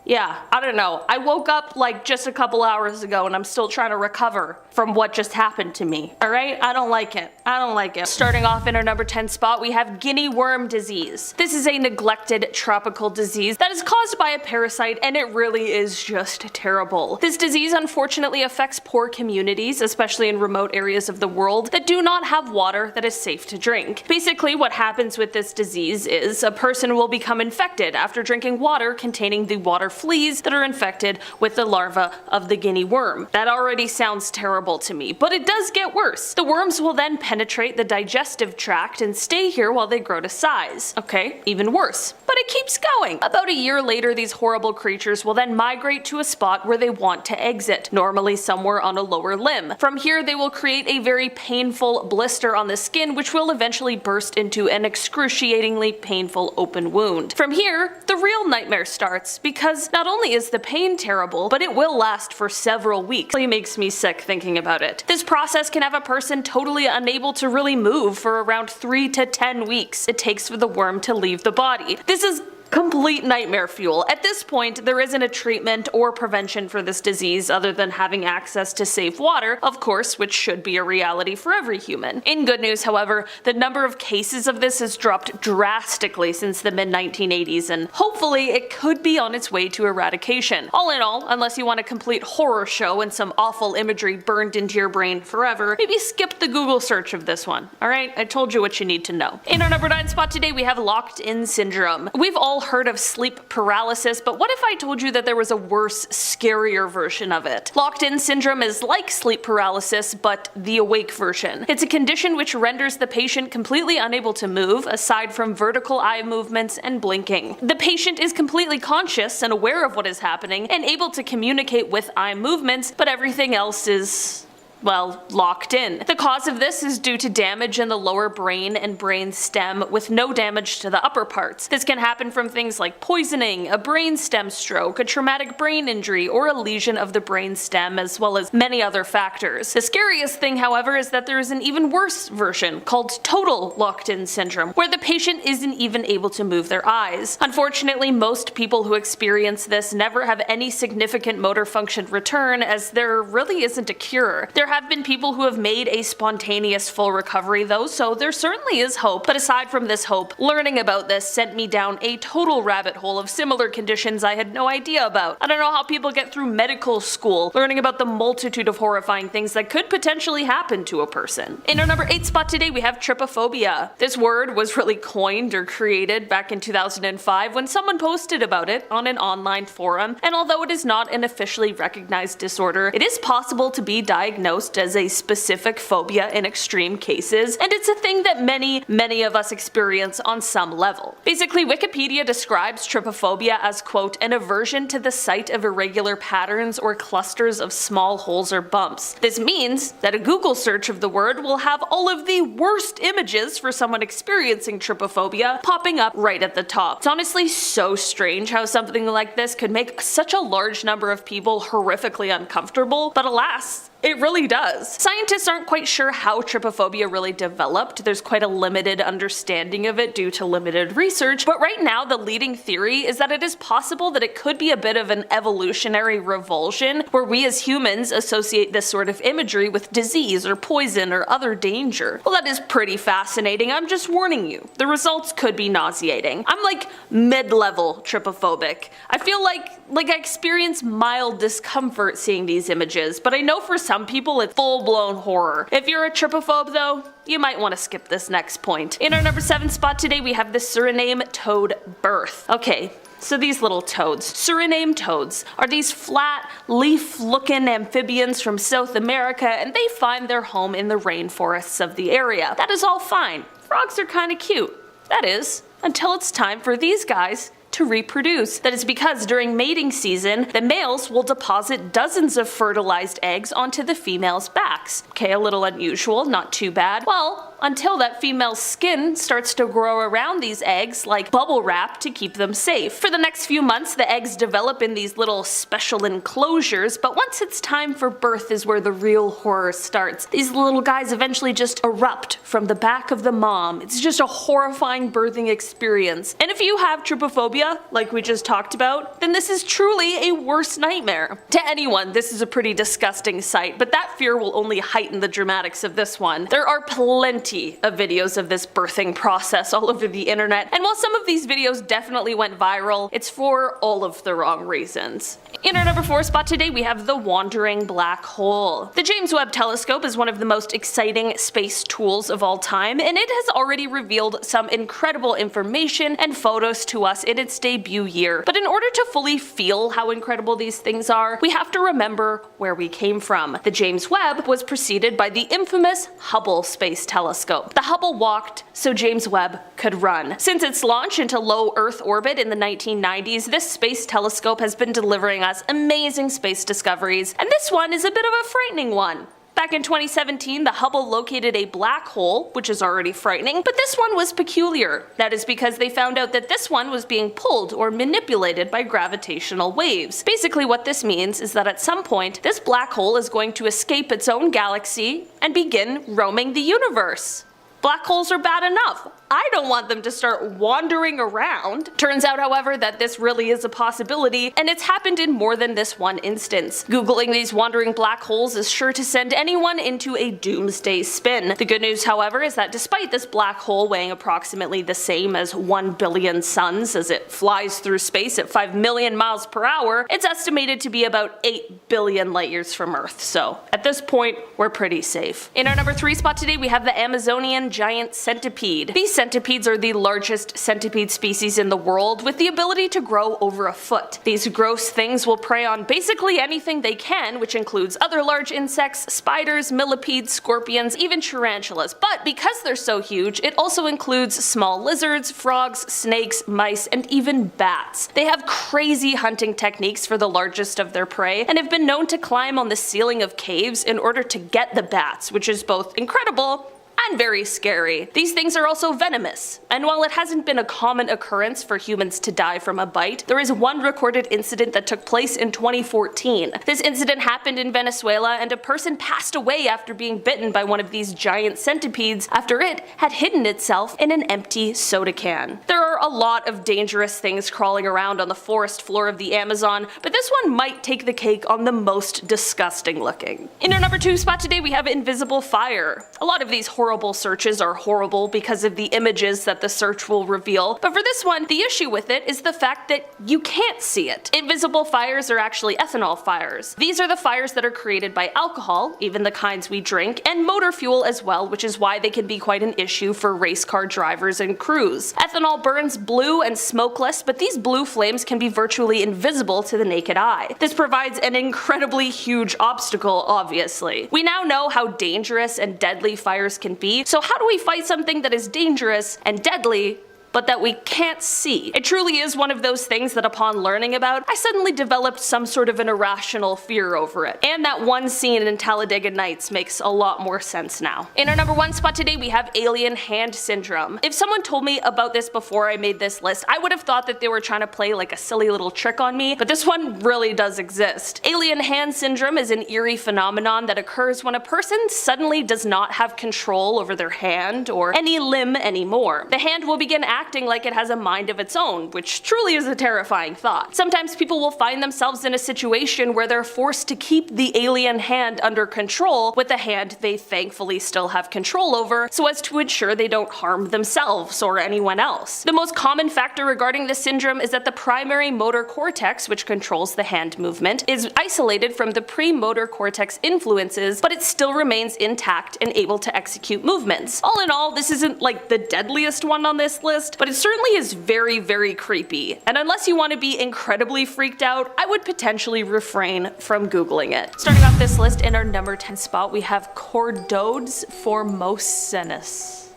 Yeah, I don't know. I woke up like just a couple hours ago and I'm still trying to recover from what just happened to me. Alright? I don't like it. I don't like it. Starting off in our number 10 spot, we have guinea worm disease. This is a neglected tropical disease that is caused by a parasite, and it really is just terrible. This disease unfortunately affects poor communities, especially in remote areas of the world that do not have water that is safe to drink. Basically, what happens with this disease is a person will become infected after drinking water containing the water fleas that are infected with the larva of the guinea worm. That already sounds terrible to me, but it does get worse. The worms will then penetrate the digestive tract and stay here while they grow to size. Okay, even worse. But it keeps going. About a year later, these horrible creatures will then migrate to a spot where they want to exit, normally somewhere on a lower limb. From here, they will create a very painful blister on the skin, which will eventually burst into an excruciatingly painful open wound. From here, the real nightmare starts, because not only is the pain terrible, but it will last for several weeks. It really makes me sick thinking about it. This process can have a person totally unable to really move for around 3 to 10 weeks it takes for the worm to leave the body. This is complete nightmare fuel. At this point, there isn't a treatment or prevention for this disease other than having access to safe water, of course, which should be a reality for every human. In good news, however, the number of cases of this has dropped drastically since the mid-1980s, and hopefully it could be on its way to eradication. All in all, unless you want a complete horror show and some awful imagery burned into your brain forever, maybe skip the Google search of this one. Alright, I told you what you need to know. In our number 9 spot today, we have locked-in syndrome. We've all heard of sleep paralysis, but what if I told you that there was a worse, scarier version of it? Locked-in syndrome is like sleep paralysis, but the awake version. It's a condition which renders the patient completely unable to move, aside from vertical eye movements and blinking. The patient is completely conscious and aware of what is happening, and able to communicate with eye movements, but everything else is, well, locked in. The cause of this is due to damage in the lower brain and brain stem with no damage to the upper parts. This can happen from things like poisoning, a brain stem stroke, a traumatic brain injury, or a lesion of the brain stem, as well as many other factors. The scariest thing, however, is that there is an even worse version called total locked-in syndrome, where the patient isn't even able to move their eyes. Unfortunately, most people who experience this never have any significant motor function return, as there really isn't a cure. There have been people who have made a spontaneous full recovery though, so there certainly is hope. But aside from this hope, learning about this sent me down a total rabbit hole of similar conditions I had no idea about. I don't know how people get through medical school, learning about the multitude of horrifying things that could potentially happen to a person. In our number 8 spot today, we have trypophobia. This word was really coined or created back in 2005 when someone posted about it on an online forum, and although it is not an officially recognized disorder, it is possible to be diagnosed as a specific phobia in extreme cases, and it's a thing that many of us experience on some level. Basically, Wikipedia describes trypophobia as, quote, an aversion to the sight of irregular patterns or clusters of small holes or bumps. This means that a Google search of the word will have all of the worst images for someone experiencing trypophobia popping up right at the top. It's honestly so strange how something like this could make such a large number of people horrifically uncomfortable, but alas, it really does. Scientists aren't quite sure how trypophobia really developed. There's quite a limited understanding of it due to limited research, but right now the leading theory is that it is possible that it could be a bit of an evolutionary revulsion where we as humans associate this sort of imagery with disease or poison or other danger. Well, that is pretty fascinating. I'm just warning you. The results could be nauseating. I'm like mid-level trypophobic. I feel like I experience mild discomfort seeing these images, but I know for some people it's full-blown horror. If you're a trypophobe though, you might want to skip this next point. In our number 7 spot today, we have the Suriname toad birth. Okay, so these little toads. Suriname toads are these flat, leaf-looking amphibians from South America, and they find their home in the rainforests of the area. That is all fine. Frogs are kinda cute. That is, until it's time for these guys to reproduce. That is because during mating season, the males will deposit dozens of fertilized eggs onto the females' backs. Okay, a little unusual, not too bad. Well, until that female's skin starts to grow around these eggs like bubble wrap to keep them safe. For the next few months, the eggs develop in these little special enclosures, but once it's time for birth is where the real horror starts. These little guys eventually just erupt from the back of the mom. It's just a horrifying birthing experience. And if you have trypophobia, phobia, like we just talked about, then this is truly a worst nightmare. To anyone, this is a pretty disgusting sight, but that fear will only heighten the dramatics of this one. There are plenty of videos of this birthing process all over the internet, and while some of these videos definitely went viral, it's for all of the wrong reasons. In our number 4 spot today, we have the Wandering Black Hole. The James Webb Telescope is one of the most exciting space tools of all time, and it has already revealed some incredible information and photos to us in its debut year. But in order to fully feel how incredible these things are, we have to remember where we came from. The James Webb was preceded by the infamous Hubble Space Telescope. The Hubble walked so James Webb could run. Since its launch into low Earth orbit in the 1990s, this space telescope has been delivering us amazing space discoveries, and this one is a bit of a frightening one. Back in 2017, the Hubble located a black hole, which is already frightening, but this one was peculiar. That is because they found out that this one was being pulled or manipulated by gravitational waves. Basically what this means is that at some point, this black hole is going to escape its own galaxy and begin roaming the universe. Black holes are bad enough. I don't want them to start wandering around. Turns out, however, that this really is a possibility, and it's happened in more than this one instance. Googling these wandering black holes is sure to send anyone into a doomsday spin. The good news, however, is that despite this black hole weighing approximately the same as 1 billion suns as it flies through space at 5 million miles per hour, it's estimated to be about 8 billion light years from Earth, so at this point, we're pretty safe. In our number 3 spot today, we have the Amazonian giant centipede. These centipedes are the largest centipede species in the world, with the ability to grow over a foot. These gross things will prey on basically anything they can, which includes other large insects, spiders, millipedes, scorpions, even tarantulas. But because they're so huge, it also includes small lizards, frogs, snakes, mice, and even bats. They have crazy hunting techniques for the largest of their prey, and have been known to climb on the ceiling of caves in order to get the bats, which is both incredible and very scary. These things are also venomous, and while it hasn't been a common occurrence for humans to die from a bite, there is one recorded incident that took place in 2014. This incident happened in Venezuela, and a person passed away after being bitten by one of these giant centipedes after it had hidden itself in an empty soda can. There are a lot of dangerous things crawling around on the forest floor of the Amazon, but this one might take the cake on the most disgusting looking. In our number 2 spot today, we have invisible fire. A lot of these horrible searches are horrible because of the images that the search will reveal, but for this one, the issue with it is the fact that you can't see it. Invisible fires are actually ethanol fires. These are the fires that are created by alcohol, even the kinds we drink, and motor fuel as well, which is why they can be quite an issue for race car drivers and crews. Ethanol burns blue and smokeless, but these blue flames can be virtually invisible to the naked eye. This provides an incredibly huge obstacle, obviously. We now know how dangerous and deadly fires can be, so how do we fight something that is dangerous and deadly but that we can't see? It truly is one of those things that upon learning about, I suddenly developed some sort of an irrational fear over it. And that one scene in Talladega Nights makes a lot more sense now. In our number 1 spot today, we have alien hand syndrome. If someone told me about this before I made this list, I would have thought that they were trying to play like a silly little trick on me, but this one really does exist. Alien hand syndrome is an eerie phenomenon that occurs when a person suddenly does not have control over their hand or any limb anymore. The hand will begin acting like it has a mind of its own, which truly is a terrifying thought. Sometimes people will find themselves in a situation where they're forced to keep the alien hand under control with a hand they thankfully still have control over, so as to ensure they don't harm themselves or anyone else. The most common factor regarding this syndrome is that the primary motor cortex, which controls the hand movement, is isolated from the premotor cortex influences, but it still remains intact and able to execute movements. All in all, this isn't like the deadliest one on this list, but it certainly is very, very creepy, and unless you want to be incredibly freaked out, I would potentially refrain from googling it. Starting off this list, in our number 10 spot, we have Chordodes formosensis.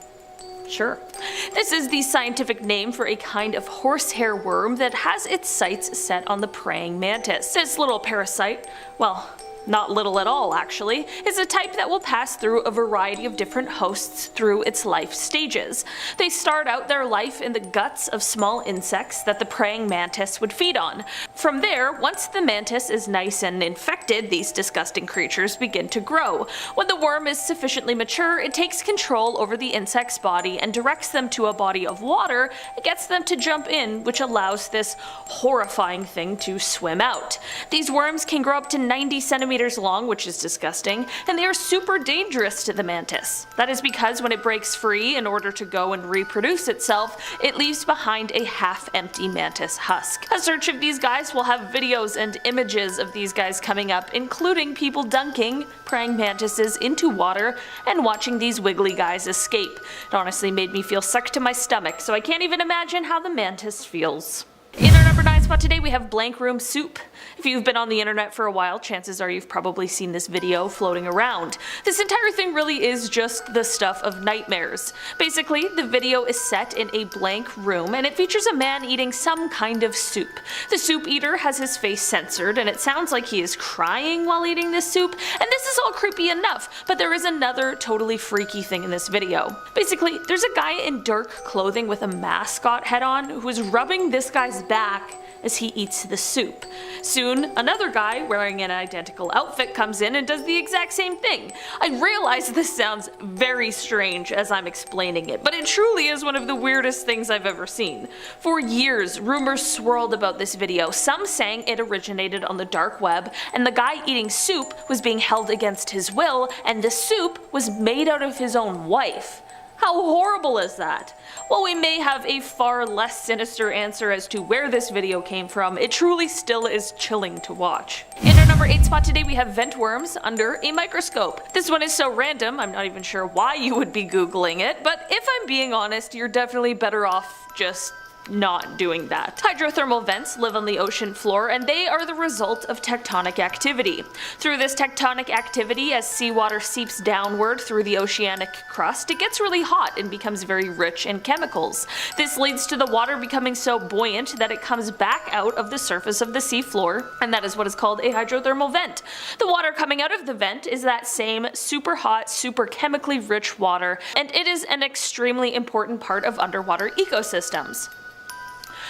Sure. This is the scientific name for a kind of horsehair worm that has its sights set on the praying mantis. This little parasite, well, not little at all actually, is a type that will pass through a variety of different hosts through its life stages. They start out their life in the guts of small insects that the praying mantis would feed on. From there, once the mantis is nice and infected, these disgusting creatures begin to grow. When the worm is sufficiently mature, it takes control over the insect's body and directs them to a body of water and gets them to jump in, which allows this horrifying thing to swim out. These worms can grow up to 90 centimeters long, which is disgusting, and they are super dangerous to the mantis. That is because when it breaks free in order to go and reproduce itself, it leaves behind a half-empty mantis husk. A search of these guys will have videos and images of these guys coming up, including people dunking praying mantises into water and watching these wiggly guys escape. It honestly made me feel sick to my stomach, so I can't even imagine how the mantis feels. In our number 9 spot today we have blank room soup. If you've been on the internet for a while, chances are you've probably seen this video floating around. This entire thing really is just the stuff of nightmares. Basically, the video is set in a blank room and it features a man eating some kind of soup. The soup eater has his face censored and it sounds like he is crying while eating this soup, and this is all creepy enough, but there is another totally freaky thing in this video. Basically, there's a guy in dark clothing with a mascot head on who is rubbing this guy's back as he eats the soup. Soon, another guy wearing an identical outfit comes in and does the exact same thing. I realize this sounds very strange as I'm explaining it, but it truly is one of the weirdest things I've ever seen. For years, rumors swirled about this video, some saying it originated on the dark web, and the guy eating soup was being held against his will, and the soup was made out of his own wife. How horrible is that? While we may have a far less sinister answer as to where this video came from, it truly still is chilling to watch. In our number 8 spot today we have vent worms under a microscope. This one is so random, I'm not even sure why you would be googling it, but if I'm being honest, you're definitely better off just not doing that. Hydrothermal vents live on the ocean floor and they are the result of tectonic activity. Through this tectonic activity, as seawater seeps downward through the oceanic crust, it gets really hot and becomes very rich in chemicals. This leads to the water becoming so buoyant that it comes back out of the surface of the sea floor, and that is what is called a hydrothermal vent. The water coming out of the vent is that same super hot, super chemically rich water, and it is an extremely important part of underwater ecosystems.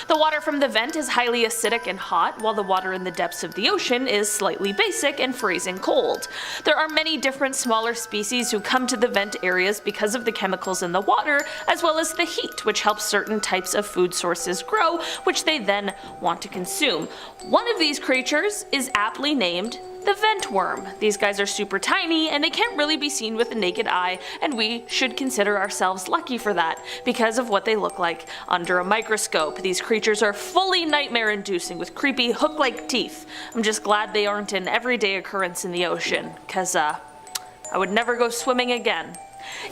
The water from the vent is highly acidic and hot, while the water in the depths of the ocean is slightly basic and freezing cold. There are many different smaller species who come to the vent areas because of the chemicals in the water, as well as the heat, which helps certain types of food sources grow, which they then want to consume. One of these creatures is aptly named the vent worm. These guys are super tiny and they can't really be seen with the naked eye, and we should consider ourselves lucky for that because of what they look like under a microscope. These creatures are fully nightmare inducing with creepy hook-like teeth. I'm just glad they aren't an everyday occurrence in the ocean, cause I would never go swimming again.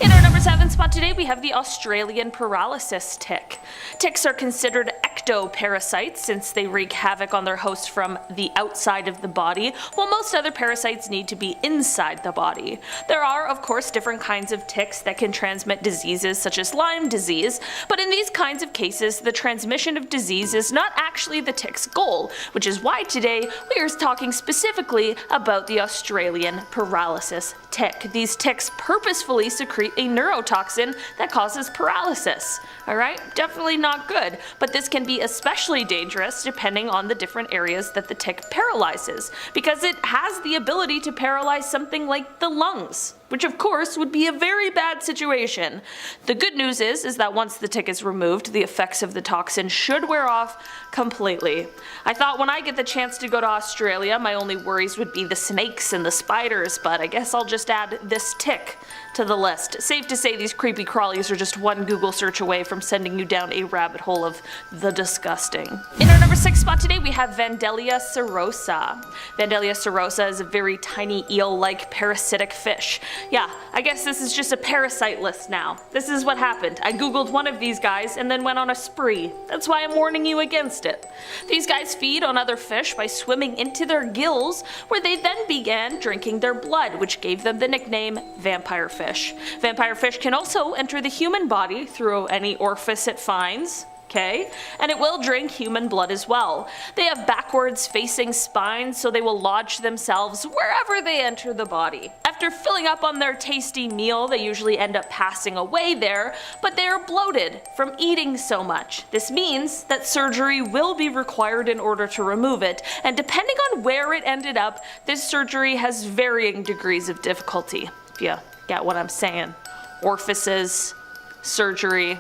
In our number 7 spot today we have the Australian paralysis tick. Ticks are considered ectoparasites since they wreak havoc on their host from the outside of the body, while most other parasites need to be inside the body. There are of course different kinds of ticks that can transmit diseases such as Lyme disease, but in these kinds of cases the transmission of disease is not actually the tick's goal, which is why today we are talking specifically about the Australian paralysis tick. These ticks purposefully secrete a neurotoxin that causes paralysis. Alright, definitely not good, but this can be especially dangerous depending on the different areas that the tick paralyzes, because it has the ability to paralyze something like the lungs, which of course would be a very bad situation. The good news is that once the tick is removed, the effects of the toxin should wear off completely. I thought when I get the chance to go to Australia, my only worries would be the snakes and the spiders, but I guess I'll just add this tick to the list. Safe to say these creepy crawlies are just one Google search away from sending you down a rabbit hole of the disgusting. In our number 6 spot today we have Vandellia serosa. Vandellia serosa is a very tiny eel-like parasitic fish. Yeah, I guess this is just a parasite list now. This is what happened. I googled one of these guys and then went on a spree. That's why I'm warning you against it. These guys feed on other fish by swimming into their gills, where they then began drinking their blood, which gave them the nickname vampire fish. Vampire fish can also enter the human body through any orifice it finds. okay? And it will drink human blood as well. They have backwards facing spines, so they will lodge themselves wherever they enter the body. After filling up on their tasty meal, they usually end up passing away there, but they are bloated from eating so much. This means that surgery will be required in order to remove it, and depending on where it ended up, this surgery has varying degrees of difficulty, if you get what I'm saying. Orifices, surgery,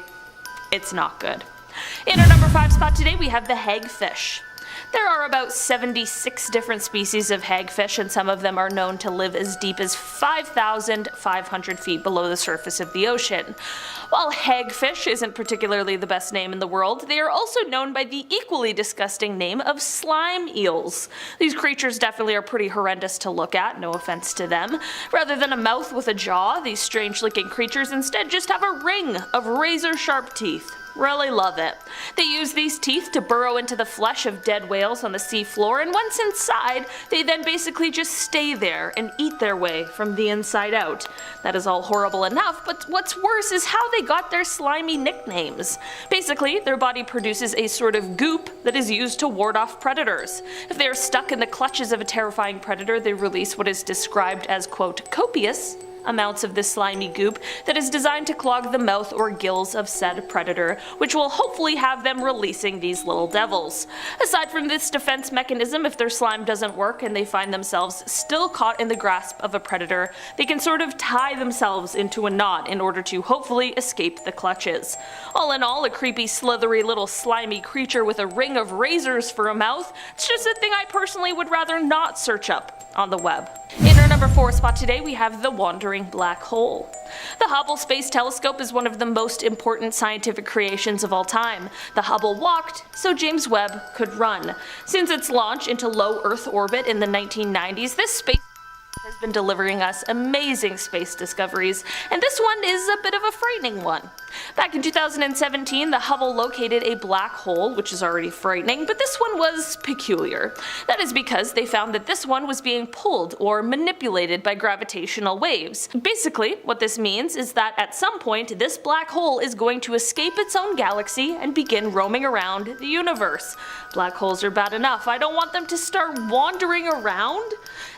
it's not good. In our number 5 spot today, we have the hagfish. There are about 76 different species of hagfish, and some of them are known to live as deep as 5,500 feet below the surface of the ocean. While hagfish isn't particularly the best name in the world, they are also known by the equally disgusting name of slime eels. These creatures definitely are pretty horrendous to look at, no offense to them. Rather than a mouth with a jaw, these strange-looking creatures instead just have a ring of razor-sharp teeth. Really love it. They use these teeth to burrow into the flesh of dead whales on the seafloor, and once inside, they then basically just stay there and eat their way from the inside out. That is all horrible enough, but what's worse is how they got their slimy nicknames. Basically, their body produces a sort of goop that is used to ward off predators. If they are stuck in the clutches of a terrifying predator, they release what is described as, quote, copious amounts of this slimy goop that is designed to clog the mouth or gills of said predator, which will hopefully have them releasing these little devils. Aside from this defense mechanism, if their slime doesn't work and they find themselves still caught in the grasp of a predator, they can sort of tie themselves into a knot in order to hopefully escape the clutches. All in all, a creepy, slithery little slimy creature with a ring of razors for a mouth, it's just a thing I personally would rather not search up on the web. In our number 4 spot today, we have the wandering black hole. The Hubble Space Telescope is one of the most important scientific creations of all time. The Hubble walked so James Webb could run. Since its launch into low Earth orbit in the 1990s, this space has been delivering us amazing space discoveries, and this one is a bit of a frightening one. Back in 2017, the Hubble located a black hole, which is already frightening, but this one was peculiar. That is because they found that this one was being pulled or manipulated by gravitational waves. Basically, what this means is that at some point, this black hole is going to escape its own galaxy and begin roaming around the universe. Black holes are bad enough, I don't want them to start wandering around.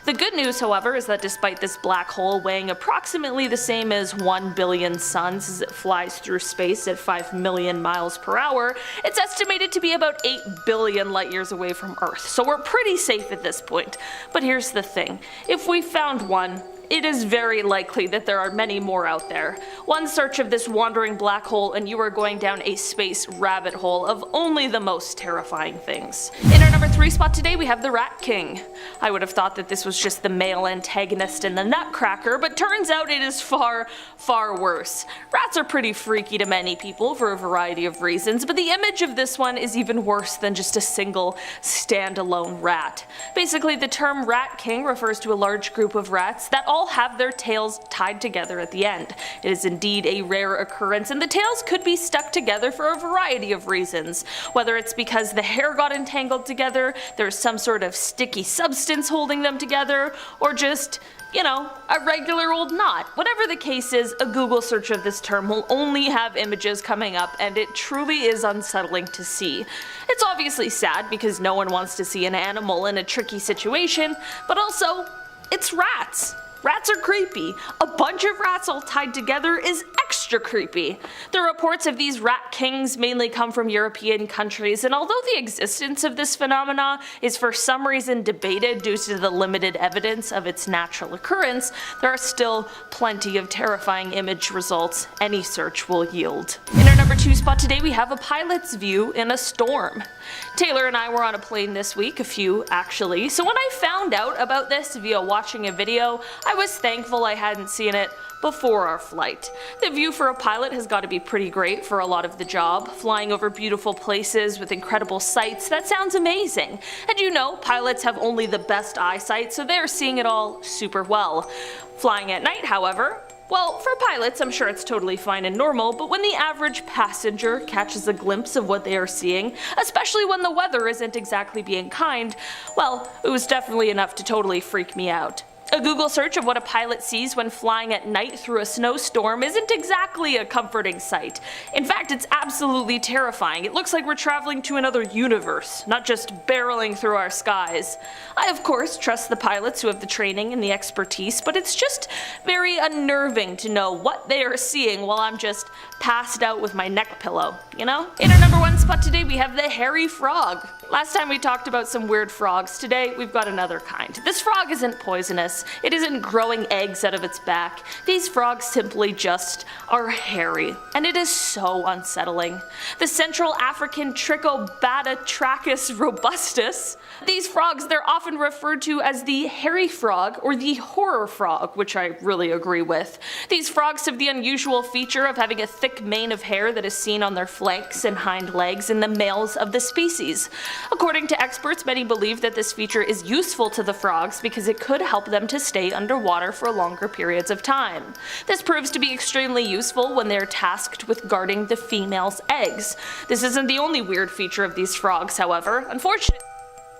The good news, however, is that despite this black hole weighing approximately the same as 1 billion suns as it flies through space at 5 million miles per hour, it's estimated to be about 8 billion light years away from Earth, so we're pretty safe at this point. But here's the thing, if we found one, it is very likely that there are many more out there. One search of this wandering black hole and you are going down a space rabbit hole of only the most terrifying things. In our number 3 spot today, we have the Rat King. I would have thought that this was just the male antagonist in the Nutcracker, but turns out it is far, far worse. Rats are pretty freaky to many people for a variety of reasons, but the image of this one is even worse than just a single standalone rat. Basically, the term Rat King refers to a large group of rats that all have their tails tied together at the end. It is indeed a rare occurrence, and the tails could be stuck together for a variety of reasons. Whether it's because the hair got entangled together, there's some sort of sticky substance holding them together, or just, you know, a regular old knot. Whatever the case is, a Google search of this term will only have images coming up, and it truly is unsettling to see. It's obviously sad because no one wants to see an animal in a tricky situation, but also, it's rats. Rats are creepy. A bunch of rats all tied together is extra creepy. The reports of these rat kings mainly come from European countries, and although the existence of this phenomena is for some reason debated due to the limited evidence of its natural occurrence, there are still plenty of terrifying image results any search will yield. In our number 2 spot today, we have a pilot's view in a storm. Taylor and I were on a plane this week, a few actually, so when I found out about this via watching a video, I was thankful I hadn't seen it before our flight. The view for a pilot has got to be pretty great for a lot of the job. Flying over beautiful places with incredible sights, that sounds amazing. And you know, pilots have only the best eyesight, so they're seeing it all super well. Flying at night, however, well, for pilots, I'm sure it's totally fine and normal, but when the average passenger catches a glimpse of what they are seeing, especially when the weather isn't exactly being kind, well, it was definitely enough to totally freak me out. A Google search of what a pilot sees when flying at night through a snowstorm isn't exactly a comforting sight. In fact, it's absolutely terrifying. It looks like we're traveling to another universe, not just barreling through our skies. I of course trust the pilots who have the training and the expertise, but it's just very unnerving to know what they are seeing while I'm just passed out with my neck pillow, you know? In our number 1 spot today we have the hairy frog. Last time we talked about some weird frogs, today we've got another kind. This frog isn't poisonous, it isn't growing eggs out of its back. These frogs simply just are hairy, and it is so unsettling. The Central African Trichobatetrachus robustus. These frogs, they're often referred to as the hairy frog or the horror frog, which I really agree with. These frogs have the unusual feature of having a thick mane of hair that is seen on their flanks and hind legs in the males of the species. According to experts, many believe that this feature is useful to the frogs because it could help them to stay underwater for longer periods of time. This proves to be extremely useful when they're tasked with guarding the female's eggs. This isn't the only weird feature of these frogs, however. Unfortunately,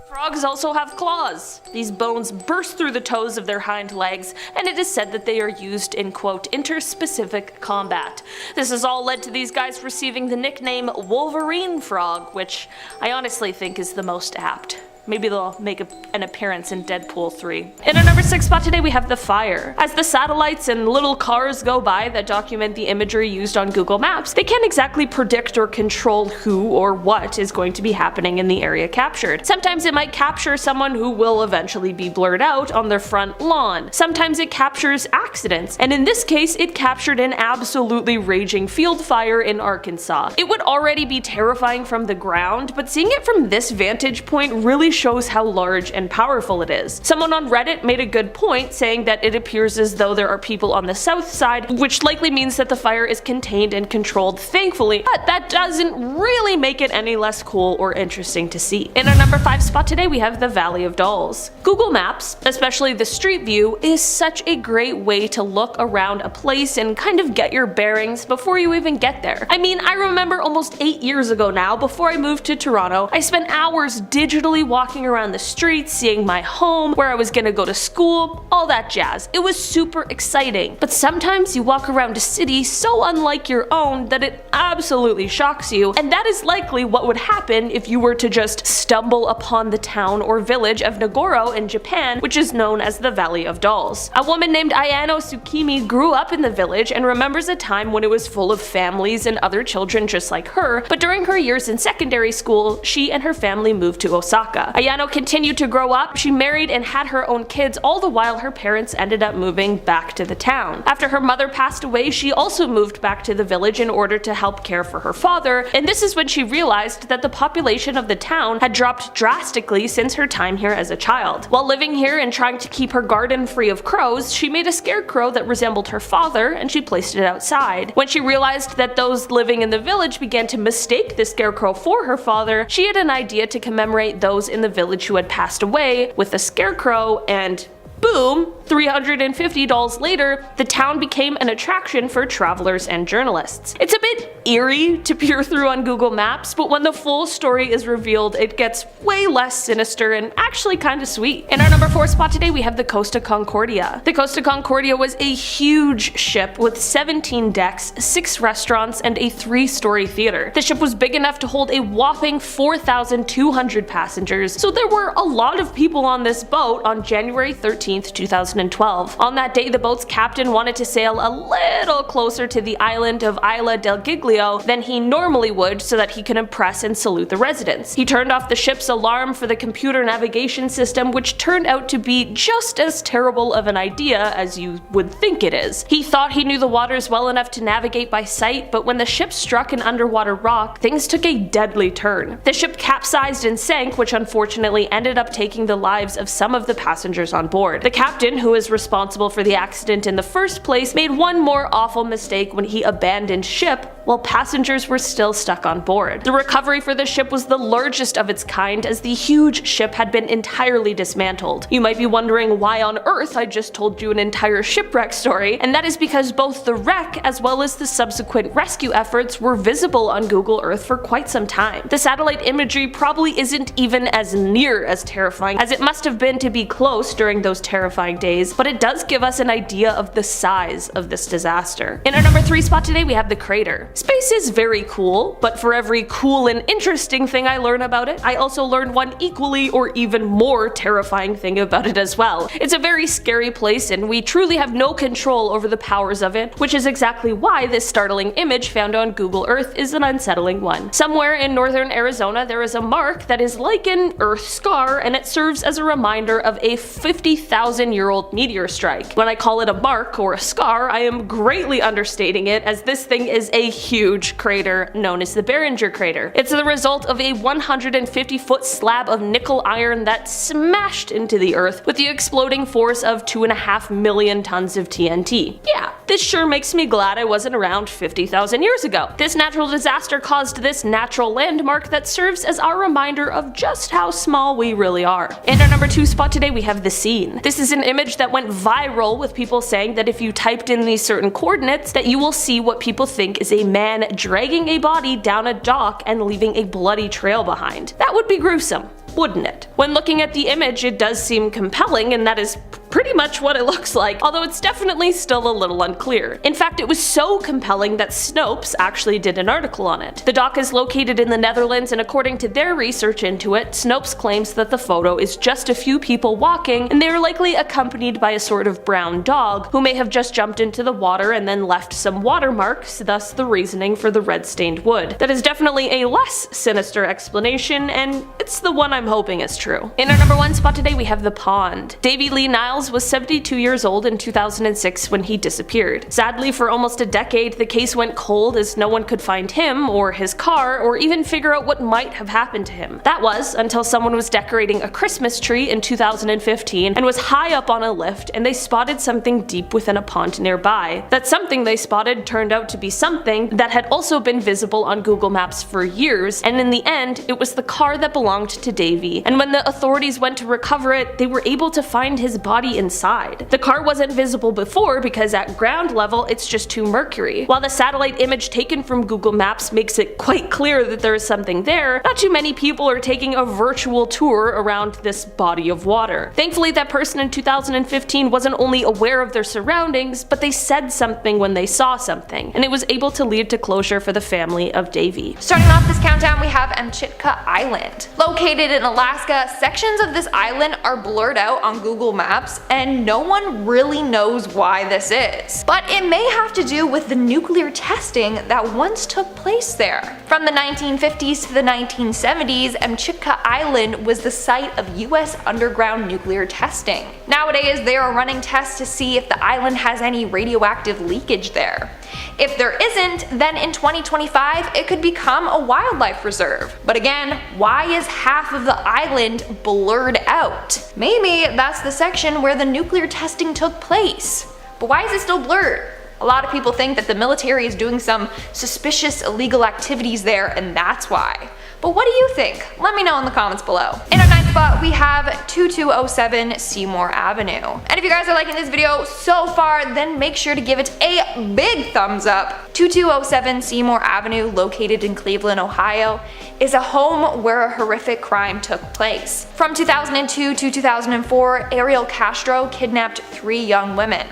frogs also have claws. These bones burst through the toes of their hind legs, and it is said that they are used in quote interspecific combat. This has all led to these guys receiving the nickname Wolverine frog, which I honestly think is the most apt. Maybe they'll make an appearance in Deadpool 3. In our number 6 spot today we have the fire. As the satellites and little cars go by that document the imagery used on Google Maps, they can't exactly predict or control who or what is going to be happening in the area captured. Sometimes it might capture someone who will eventually be blurred out on their front lawn. Sometimes it captures accidents, and in this case it captured an absolutely raging field fire in Arkansas. It would already be terrifying from the ground, but seeing it from this vantage point really shows how large and powerful it is. Someone on Reddit made a good point, saying that it appears as though there are people on the south side, which likely means that the fire is contained and controlled, thankfully, but that doesn't really make it any less cool or interesting to see. In our number 5 spot today we have the Valley of Dolls. Google Maps, especially the street view, is such a great way to look around a place and kind of get your bearings before you even get there. I mean, I remember almost 8 years ago now, before I moved to Toronto, I spent hours digitally walking around the streets, seeing my home, where I was gonna go to school, all that jazz. It was super exciting. But sometimes you walk around a city so unlike your own that it absolutely shocks you, and that is likely what would happen if you were to just stumble upon the town or village of Nagoro in Japan, which is known as the Valley of Dolls. A woman named Ayano Tsukimi grew up in the village and remembers a time when it was full of families and other children just like her, but during her years in secondary school, she and her family moved to Osaka. Ayano continued to grow up, she married and had her own kids, all the while her parents ended up moving back to the town. After her mother passed away, she also moved back to the village in order to help care for her father, and this is when she realized that the population of the town had dropped drastically since her time here as a child. While living here and trying to keep her garden free of crows, she made a scarecrow that resembled her father and she placed it outside. When she realized that those living in the village began to mistake the scarecrow for her father, she had an idea to commemorate those in the village who had passed away with a scarecrow, and boom, $350 later, the town became an attraction for travelers and journalists. It's a bit eerie to peer through on Google Maps, but when the full story is revealed, it gets way less sinister and actually kinda sweet. In our number 4 spot today, we have the Costa Concordia. The Costa Concordia was a huge ship with 17 decks, 6 restaurants, and a 3-story theater. The ship was big enough to hold a whopping 4,200 passengers, so there were a lot of people on this boat on January 13th, 2012. On that day, the boat's captain wanted to sail a little closer to the island of Isla del Giglio than he normally would so that he could impress and salute the residents. He turned off the ship's alarm for the computer navigation system, which turned out to be just as terrible of an idea as you would think it is. He thought he knew the waters well enough to navigate by sight, but when the ship struck an underwater rock, things took a deadly turn. The ship capsized and sank, which unfortunately ended up taking the lives of some of the passengers on board. The captain, who was responsible for the accident in the first place, made one more awful mistake when he abandoned ship while passengers were still stuck on board. The recovery for the ship was the largest of its kind, as the huge ship had been entirely dismantled. You might be wondering why on earth I just told you an entire shipwreck story, and that is because both the wreck as well as the subsequent rescue efforts were visible on Google Earth for quite some time. The satellite imagery probably isn't even as near as terrifying as it must have been to be close during those terrifying days, ways, but it does give us an idea of the size of this disaster. In our number 3 spot today, we have the crater. Space is very cool, but for every cool and interesting thing I learn about it, I also learn one equally or even more terrifying thing about it as well. It's a very scary place, and we truly have no control over the powers of it, which is exactly why this startling image found on Google Earth is an unsettling one. Somewhere in northern Arizona, there is a mark that is like an Earth scar, and it serves as a reminder of a 50,000-year-old meteor strike. When I call it a mark or a scar, I am greatly understating it, as this thing is a huge crater known as the Barringer crater. It's the result of a 150-foot slab of nickel iron that smashed into the Earth with the exploding force of 2.5 million tons of TNT. Yeah, this sure makes me glad I wasn't around 50,000 years ago. This natural disaster caused this natural landmark that serves as our reminder of just how small we really are. In our number 2 spot today, we have the scene. This is an image that went viral with people saying that if you typed in these certain coordinates, that you will see what people think is a man dragging a body down a dock and leaving a bloody trail behind. That would be gruesome, wouldn't it? When looking at the image, it does seem compelling, and that is pretty much what it looks like, although it's definitely still a little unclear. In fact, it was so compelling that Snopes actually did an article on it. The dock is located in the Netherlands, and according to their research into it, Snopes claims that the photo is just a few people walking, and they are likely accompanied by a sort of brown dog who may have just jumped into the water and then left some watermarks, thus the reasoning for the red stained wood. That is definitely a less sinister explanation, and it's the one I'm hoping is true. In our number 1 spot today, we have the pond. Davy Lee Niles was 72 years old in 2006 when he disappeared. Sadly, for almost a decade, the case went cold as no one could find him or his car or even figure out what might have happened to him. That was until someone was decorating a Christmas tree in 2015 and was high up on a lift, and they spotted something deep within a pond nearby. That something they spotted turned out to be something that had also been visible on Google Maps for years, and in the end, it was the car that belonged to Davy. And when the authorities went to recover it, they were able to find his body inside. The car wasn't visible before because at ground level it's just too murky. While the satellite image taken from Google Maps makes it quite clear that there is something there, not too many people are taking a virtual tour around this body of water. Thankfully, that person in 2015 wasn't only aware of their surroundings, but they said something when they saw something, and it was able to lead to closure for the family of Davy. Starting off this countdown, we have Amchitka Island. Located in Alaska, sections of this island are blurred out on Google Maps, and no one really knows why this is. But it may have to do with the nuclear testing that once took place there. From the 1950s to the 1970s, Amchitka Island was the site of US underground nuclear testing. Nowadays, they are running tests to see if the island has any radioactive leakage there. If there isn't, then in 2025 it could become a wildlife reserve. But again, why is half of the island blurred out? Maybe that's the section where the nuclear testing took place. But why is it still blurred? A lot of people think that the military is doing some suspicious illegal activities there, and that's why. But what do you think? Let me know in the comments below. In our 9th spot, we have 2207 Seymour Avenue. And if you guys are liking this video so far, then make sure to give it a big thumbs up. 2207 Seymour Avenue, located in Cleveland, Ohio, is a home where a horrific crime took place. From 2002 to 2004, Ariel Castro kidnapped 3 young women: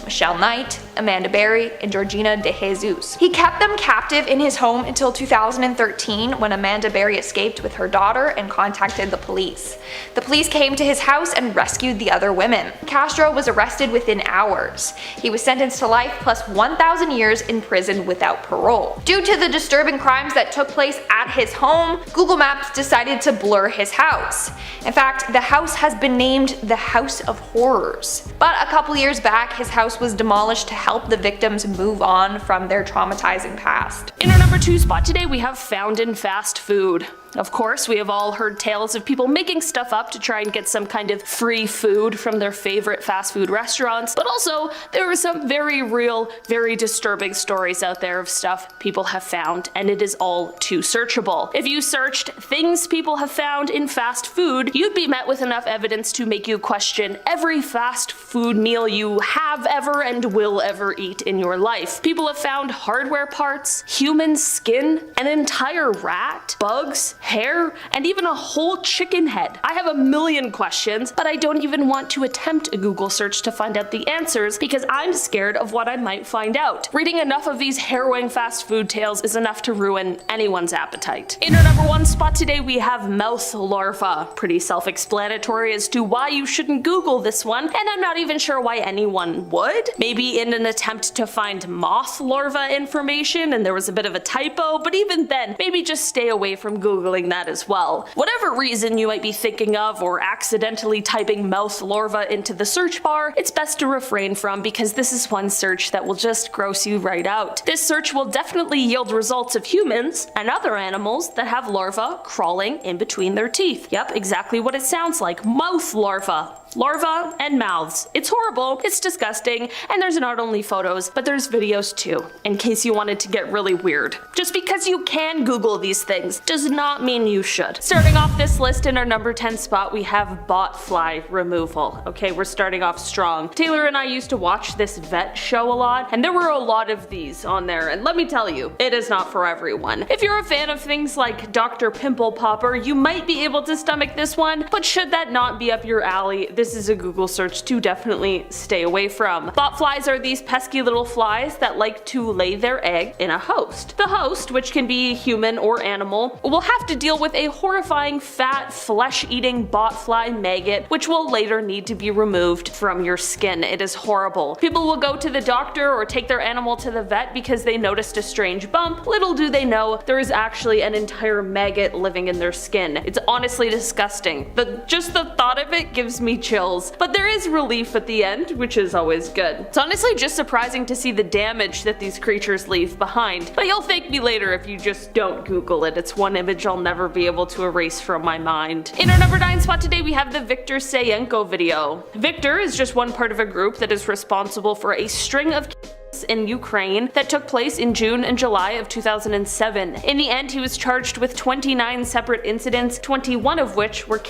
Michelle Knight, Amanda Berry, and Georgina De Jesus. He kept them captive in his home until 2013, when Amanda Berry escaped with her daughter and contacted the police. The police came to his house and rescued the other women. Castro was arrested within hours. He was sentenced to life plus 1,000 years in prison without parole. Due to the disturbing crimes that took place at his home, Google Maps decided to blur his house. In fact, the house has been named the House of Horrors. But a couple years back, his house was demolished to help the victims move on from their traumatizing past. In our number 2 spot today, we have found in fast food. Of course, we have all heard tales of people making stuff up to try and get some kind of free food from their favorite fast food restaurants, but also there are some very real, very disturbing stories out there of stuff people have found, and it is all too searchable. If you searched things people have found in fast food, you'd be met with enough evidence to make you question every fast food meal you have ever and will ever eat in your life. People have found hardware parts, human skin, an entire rat, bugs, hair, and even a whole chicken head. I have a million questions, but I don't even want to attempt a Google search to find out the answers because I'm scared of what I might find out. Reading enough of these harrowing fast food tales is enough to ruin anyone's appetite. In our number 1 spot today, we have mouth larva. Pretty self-explanatory as to why you shouldn't Google this one, and I'm not even sure why anyone would. Maybe in an attempt to find moth larva information and there was a bit of a typo, but even then, maybe just stay away from Googling that as well. Whatever reason you might be thinking of or accidentally typing mouth larva into the search bar, it's best to refrain from because this is one search that will just gross you right out. This search will definitely yield results of humans and other animals that have larvae crawling in between their teeth. Yep, exactly what it sounds like. Mouth larva. Larvae and mouths. It's horrible, it's disgusting, and there's not only photos, but there's videos too, in case you wanted to get really weird. Just because you can Google these things does not mean you should. Starting off this list in our number 10 spot, we have botfly removal. Okay, we're starting off strong. Taylor and I used to watch this vet show a lot, and there were a lot of these on there, and let me tell you, it is not for everyone. If you're a fan of things like Dr. Pimple Popper, you might be able to stomach this one, but should that not be up your alley, this is a Google search to definitely stay away from. Botflies are these pesky little flies that like to lay their egg in a host. The host, which can be human or animal, will have to deal with a horrifying fat flesh-eating botfly maggot which will later need to be removed from your skin. It is horrible. People will go to the doctor or take their animal to the vet because they noticed a strange bump. Little do they know there is actually an entire maggot living in their skin. It's honestly disgusting. Just the thought of it gives me chills. But there is relief at the end, which is always good. It's honestly just surprising to see the damage that these creatures leave behind, but you'll thank me later if you just don't Google it. It's one image I'll never be able to erase from my mind. In our number 9 spot today, we have the Viktor Sayenko video. Viktor is just one part of a group that is responsible for a string of in Ukraine that took place in June and July of 2007. In the end, he was charged with 29 separate incidents, 21 of which were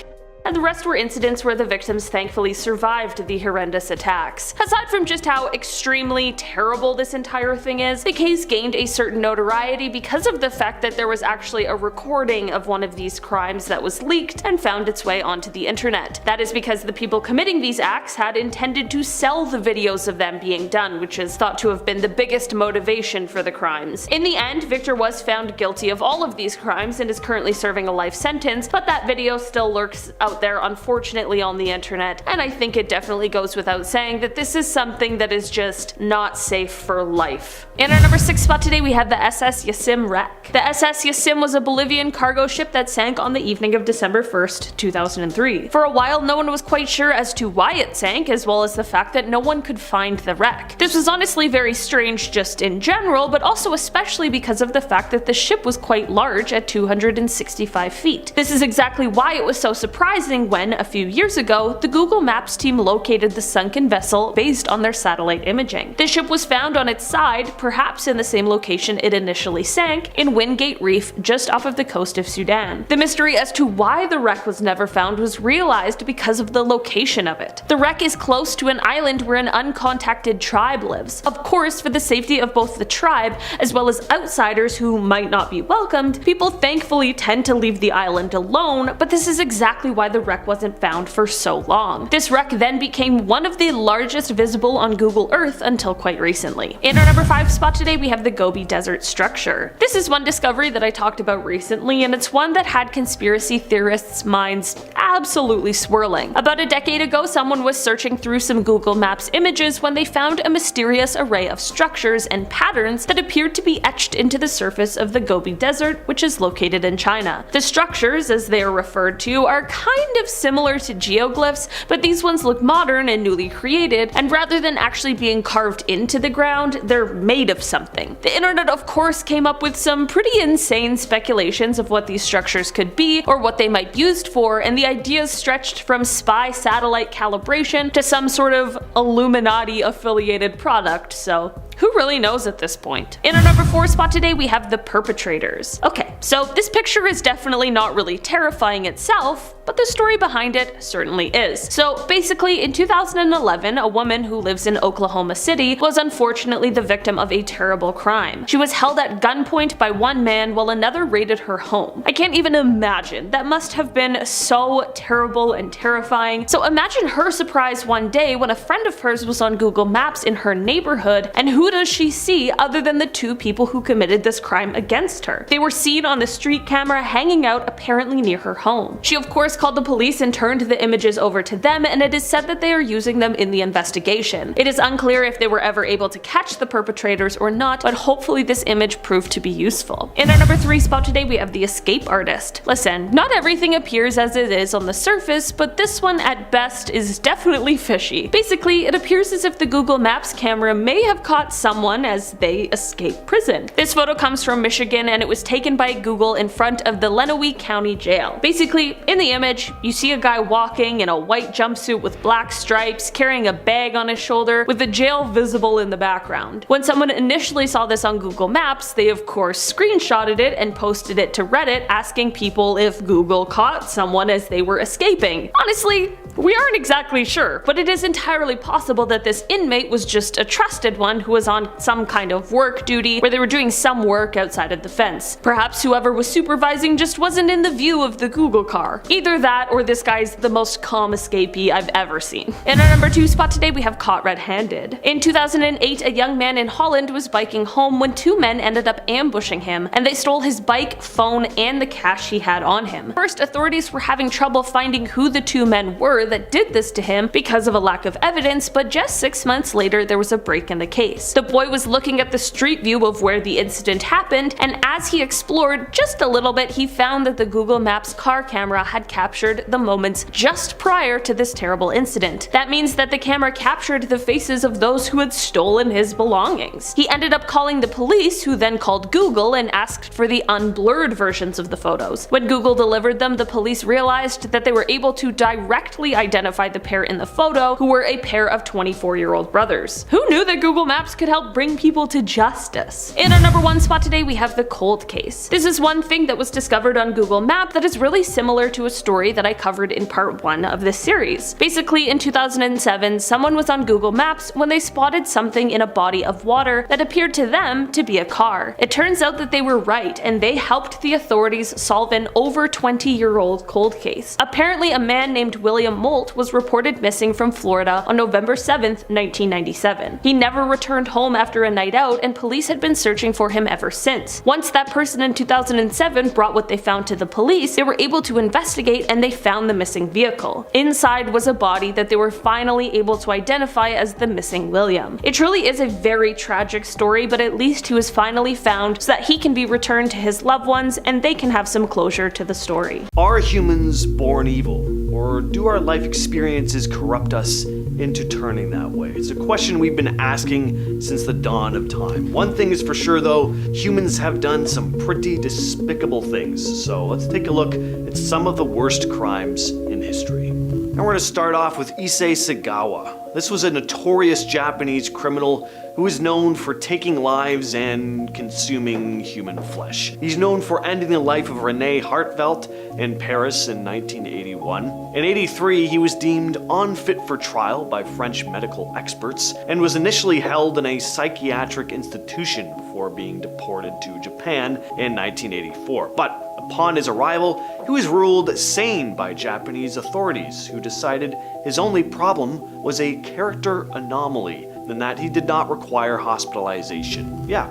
and the rest were incidents where the victims thankfully survived the horrendous attacks. Aside from just how extremely terrible this entire thing is, the case gained a certain notoriety because of the fact that there was actually a recording of one of these crimes that was leaked and found its way onto the internet. That is because the people committing these acts had intended to sell the videos of them being done, which is thought to have been the biggest motivation for the crimes. In the end, Viktor was found guilty of all of these crimes and is currently serving a life sentence, but that video still lurks out there unfortunately on the internet, and I think it definitely goes without saying that this is something that is just not safe for life. In our number 6 spot today, we have the SS Yasim wreck. The SS Yasim was a Bolivian cargo ship that sank on the evening of December 1st, 2003. For a while, no one was quite sure as to why it sank, as well as the fact that no one could find the wreck. This was honestly very strange just in general, but also especially because of the fact that the ship was quite large at 265 feet. This is exactly why it was so surprising when, a few years ago, the Google Maps team located the sunken vessel based on their satellite imaging. The ship was found on its side, perhaps in the same location it initially sank, in Wingate Reef just off of the coast of Sudan. The mystery as to why the wreck was never found was realized because of the location of it. The wreck is close to an island where an uncontacted tribe lives. Of course, for the safety of both the tribe as well as outsiders who might not be welcomed, people thankfully tend to leave the island alone, but this is exactly why the wreck wasn't found for so long. This wreck then became one of the largest visible on Google Earth until quite recently. In our number 5 spot today, we have the Gobi Desert structure. This is one discovery that I talked about recently, and it's one that had conspiracy theorists' minds absolutely swirling. About a decade ago, someone was searching through some Google Maps images when they found a mysterious array of structures and patterns that appeared to be etched into the surface of the Gobi Desert, which is located in China. The structures, as they are referred to, are kind of similar to geoglyphs, but these ones look modern and newly created, and rather than actually being carved into the ground, they're made of something. The internet of course came up with some pretty insane speculations of what these structures could be or what they might be used for, and the ideas stretched from spy satellite calibration to some sort of Illuminati affiliated product, so Who really knows at this point? In our number 4 spot today, we have the perpetrators. Okay, so this picture is definitely not really terrifying itself, but the story behind it certainly is. So basically, in 2011, a woman who lives in Oklahoma City was unfortunately the victim of a terrible crime. She was held at gunpoint by one man while another raided her home. I can't even imagine. That must have been so terrible and terrifying. So imagine her surprise one day when a friend of hers was on Google Maps in her neighborhood, and who does she see other than the 2 people who committed this crime against her? They were seen on the street camera hanging out apparently near her home. She of course called the police and turned the images over to them, and it is said that they are using them in the investigation. It is unclear if they were ever able to catch the perpetrators or not, but hopefully this image proved to be useful. In our number 3 spot today, we have the escape artist. Listen, not everything appears as it is on the surface, but this one at best is definitely fishy. Basically, it appears as if the Google Maps camera may have caught someone as they escape prison. This photo comes from Michigan, and it was taken by Google in front of the Lenawee County Jail. Basically, in the image, you see a guy walking in a white jumpsuit with black stripes, carrying a bag on his shoulder, with the jail visible in the background. When someone initially saw this on Google Maps, they of course screenshotted it and posted it to Reddit asking people if Google caught someone as they were escaping. Honestly, we aren't exactly sure, but it is entirely possible that this inmate was just a trusted one who was on some kind of work duty where they were doing some work outside of the fence. Perhaps whoever was supervising just wasn't in the view of the Google car. Either that or this guy's the most calm escapee I've ever seen. In our number 2 spot today, we have caught red-handed. In 2008, a young man in Holland was biking home when 2 men ended up ambushing him, and they stole his bike, phone, and the cash he had on him. First, authorities were having trouble finding who the 2 men were that did this to him because of a lack of evidence, but just 6 months later there was a break in the case. The boy was looking at the street view of where the incident happened, and as he explored just a little bit, he found that the Google Maps car camera had captured the moments just prior to this terrible incident. That means that the camera captured the faces of those who had stolen his belongings. He ended up calling the police, who then called Google and asked for the unblurred versions of the photos. When Google delivered them, the police realized that they were able to directly identify the pair in the photo, who were a pair of 24-year-old brothers. Who knew that Google Maps could help bring people to justice? In our number 1 spot today, we have the cold case. This is one thing that was discovered on Google Maps that is really similar to a story that I covered in part 1 of this series. Basically, in 2007, someone was on Google Maps when they spotted something in a body of water that appeared to them to be a car. It turns out that they were right, and they helped the authorities solve an over 20-year-old cold case. Apparently, a man named William Molt was reported missing from Florida on November 7th, 1997. He never returned home after a night out, and police had been searching for him ever since. Once that person in 2007 brought what they found to the police, they were able to investigate, and they found the missing vehicle. Inside was a body that they were finally able to identify as the missing William. It truly is a very tragic story, but at least he was finally found so that he can be returned to his loved ones and they can have some closure to the story. Are humans born evil, or do our life experiences corrupt us into turning that way? It's a question we've been asking since the dawn of time. One thing is for sure though, humans have done some pretty despicable things, so let's take a look at some of the worst crimes in history. And we're going to start off with Issei Sagawa. This was a notorious Japanese criminal who is known for taking lives and consuming human flesh. He's known for ending the life of René Hartevelt in Paris in 1981. In 83, he was deemed unfit for trial by French medical experts and was initially held in a psychiatric institution before being deported to Japan in 1984. But upon his arrival, he was ruled sane by Japanese authorities, who decided his only problem was a character anomaly, and that he did not require hospitalization. Yeah,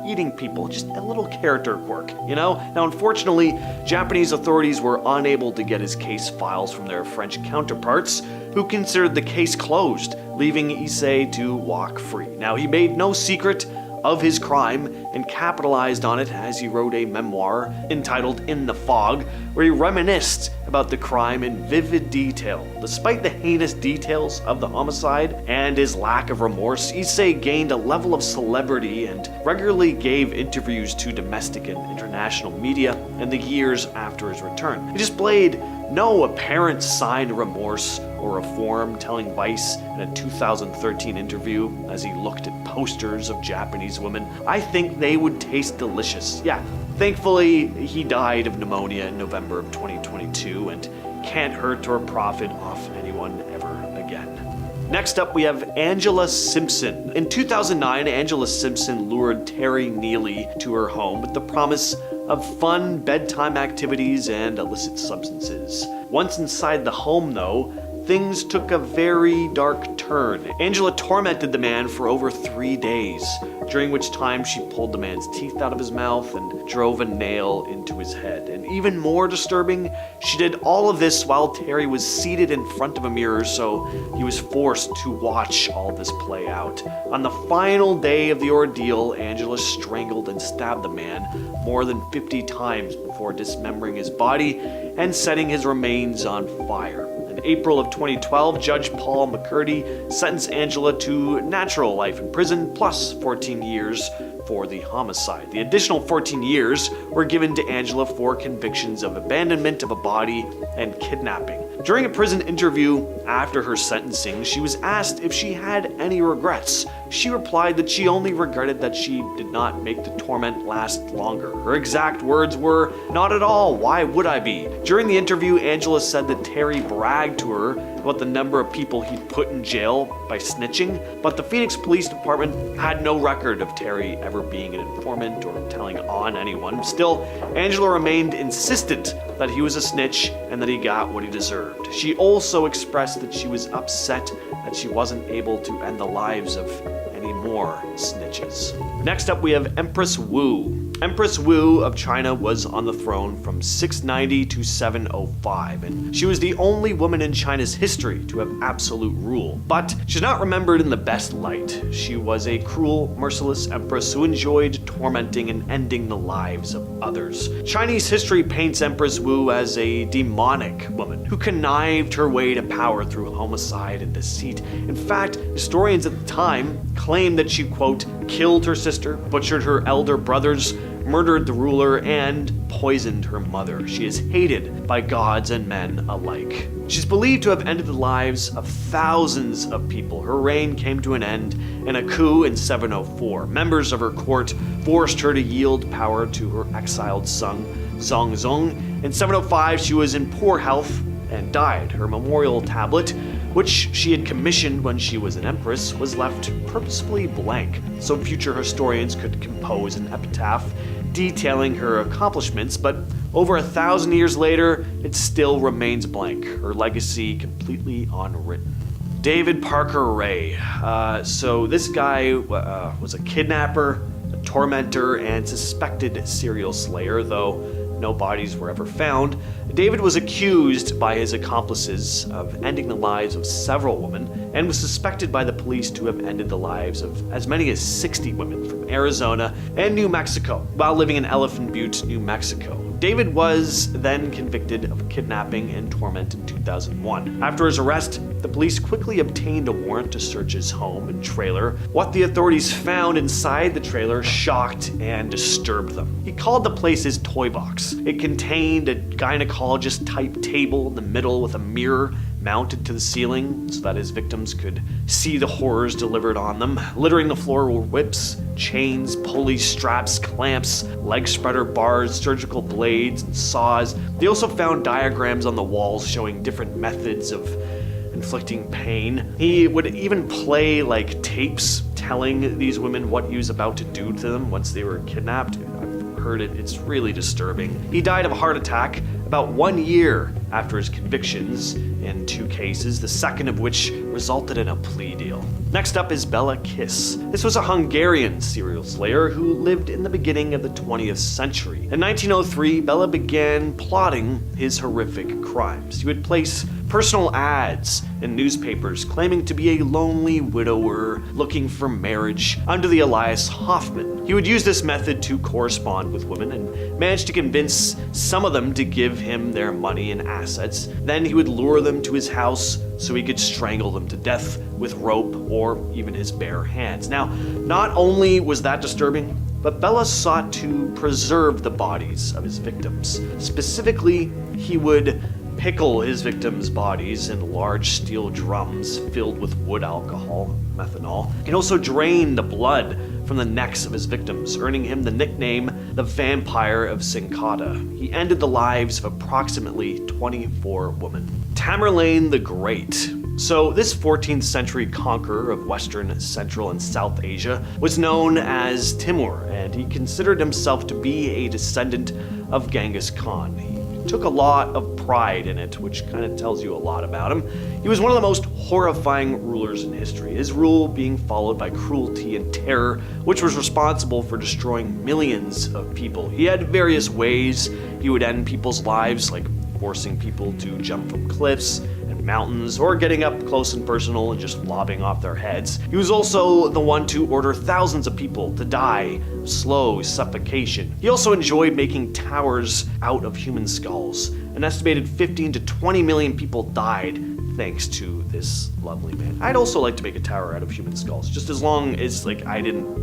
eating people, just a little character quirk, you know? Now, unfortunately, Japanese authorities were unable to get his case files from their French counterparts, who considered the case closed, leaving Issei to walk free. Now, he made no secret of his crime, and capitalized on it as he wrote a memoir entitled In the Fog, where he reminisced about the crime in vivid detail. Despite the heinous details of the homicide and his lack of remorse, Issei gained a level of celebrity and regularly gave interviews to domestic and international media in the years after his return. He displayed no apparent sign of remorse or reform, telling Vice in a 2013 interview as he looked at posters of Japanese women, "I think they would taste delicious." Yeah, thankfully he died of pneumonia in November of 2022 and can't hurt or profit off anyone ever again. Next up, we have Angela Simpson. In 2009, Angela Simpson lured Terry Neely to her home with the promise of fun bedtime activities and illicit substances. Once inside the home, though, things took a very dark turn. Angela tormented the man for over 3 days, during which time she pulled the man's teeth out of his mouth and drove a nail into his head. And even more disturbing, she did all of this while Terry was seated in front of a mirror, so he was forced to watch all this play out. On the final day of the ordeal, Angela strangled and stabbed the man more than 50 times before dismembering his body and setting his remains on fire. In April of 2012, Judge Paul McCurdy sentenced Angela to natural life in prison plus 14 years for the homicide. The additional 14 years were given to Angela for convictions of abandonment of a body and kidnapping. During a prison interview after her sentencing, she was asked if she had any regrets. She replied that she only regretted that she did not make the torment last longer. Her exact words were, "Not at all, why would I be?" During the interview, Angela said that Terry bragged to her about the number of people he'd put in jail by snitching, but the Phoenix Police Department had no record of Terry ever being an informant or telling on anyone. Still, Angela remained insistent that he was a snitch and that he got what he deserved. She also expressed that she was upset that she wasn't able to end the lives of any more snitches. Next up, we have Empress Wu. Empress Wu of China was on the throne from 690 to 705, and she was the only woman in China's history to have absolute rule. But she's not remembered in the best light. She was a cruel, merciless empress who enjoyed tormenting and ending the lives of others. Chinese history paints Empress Wu as a demonic woman who connived her way to power through homicide and deceit. In fact, historians at the time claimed that she, quote, killed her sister, butchered her elder brothers, murdered the ruler, and poisoned her mother. She is hated by gods and men alike. She's believed to have ended the lives of thousands of people. Her reign came to an end in a coup in 704. Members of her court forced her to yield power to her exiled son, Zongzong. In 705, she was in poor health and died. Her memorial tablet, which she had commissioned when she was an empress, was left purposefully blank, so future historians could compose an epitaph detailing her accomplishments, but over 1,000 years later, it still remains blank, her legacy completely unwritten. David Parker Ray. So this guy was a kidnapper, a tormentor, and suspected serial slayer, though no bodies were ever found. David was accused by his accomplices of ending the lives of several women and was suspected by the police to have ended the lives of as many as 60 women from Arizona and New Mexico while living in Elephant Butte, New Mexico. David was then convicted of kidnapping and torment in 2001. After his arrest, the police quickly obtained a warrant to search his home and trailer. What the authorities found inside the trailer shocked and disturbed them. He called the place his toy box. It contained a gynecologist-type table in the middle with a mirror mounted to the ceiling so that his victims could see the horrors delivered on them. Littering the floor were whips, chains, pulleys, straps, clamps, leg spreader bars, surgical blades, and saws. They also found diagrams on the walls showing different methods of inflicting pain. He would even play like tapes telling these women what he was about to do to them once they were kidnapped. I've heard it, it's really disturbing. He died of a heart attack about 1 year after his convictions in 2 cases, the second of which resulted in a plea deal. Next up is Bela Kiss. This was a Hungarian serial slayer who lived in the beginning of the 20th century. In 1903, Bela began plotting his horrific crimes. He would place personal ads in newspapers claiming to be a lonely widower looking for marriage under the alias Hoffman. He would use this method to correspond with women and managed to convince some of them to give him their money and assets. Then he would lure them to his house so he could strangle them to death with rope or even his bare hands. Now, not only was that disturbing, but Bela sought to preserve the bodies of his victims. Specifically, he would pickle his victims' bodies in large steel drums filled with wood alcohol, methanol. He'd also drain the blood from the necks of his victims, earning him the nickname the Vampire of Sincata. He ended the lives of approximately 24 women. Tamerlane the Great. So this 14th century conqueror of Western, Central, and South Asia was known as Timur, and he considered himself to be a descendant of Genghis Khan. He took a lot of pride in it, which kind of tells you a lot about him. He was one of the most horrifying rulers in history, his rule being followed by cruelty and terror, which was responsible for destroying millions of people. He had various ways he would end people's lives, like forcing people to jump from cliffs and mountains, or getting up close and personal and just lobbing off their heads. He was also the one to order thousands of people to die of slow suffocation. He also enjoyed making towers out of human skulls. An estimated 15 to 20 million people died thanks to this lovely man. I'd also like to make a tower out of human skulls, just as long as I didn't,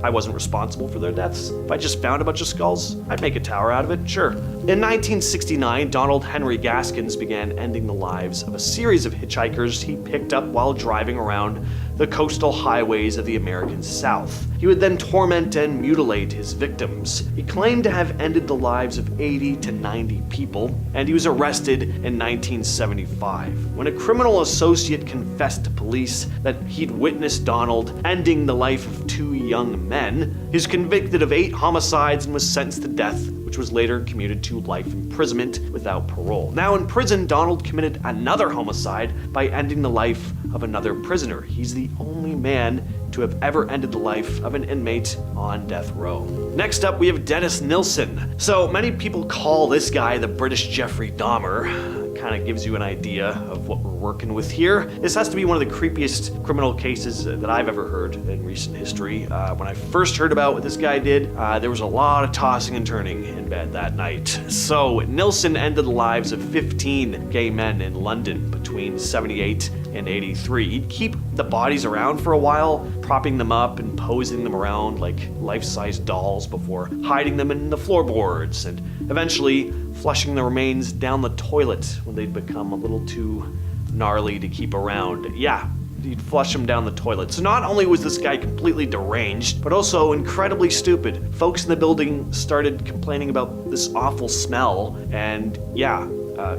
I wasn't responsible for their deaths. If I just found a bunch of skulls, I'd make a tower out of it, sure. In 1969, Donald Henry Gaskins began ending the lives of a series of hitchhikers he picked up while driving around the coastal highways of the American South. He would then torment and mutilate his victims. He claimed to have ended the lives of 80 to 90 people, and he was arrested in 1975. When a criminal associate confessed to police that he'd witnessed Donald ending the life of 2 young men, he was convicted of 8 homicides and was sentenced to death, which was later commuted to life imprisonment without parole. Now in prison, Donald committed another homicide by ending the life of another prisoner. He's the only man to have ever ended the life of an inmate on death row. Next up, we have Dennis Nilsen. So many people call this guy the British Jeffrey Dahmer. Kind of gives you an idea of what we're working with here. This has to be one of the creepiest criminal cases that I've ever heard in recent history. When I first heard about what this guy did, there was a lot of tossing and turning in bed that night. So Nilsen ended the lives of 15 gay men in London between 78 and 83. He'd keep the bodies around for a while, propping them up and posing them around like life-size dolls before hiding them in the floorboards and eventually flushing the remains down the toilet when they'd become a little too gnarly to keep around. Yeah, he'd flush them down the toilet. So not only was this guy completely deranged, but also incredibly stupid. Folks in the building started complaining about this awful smell, and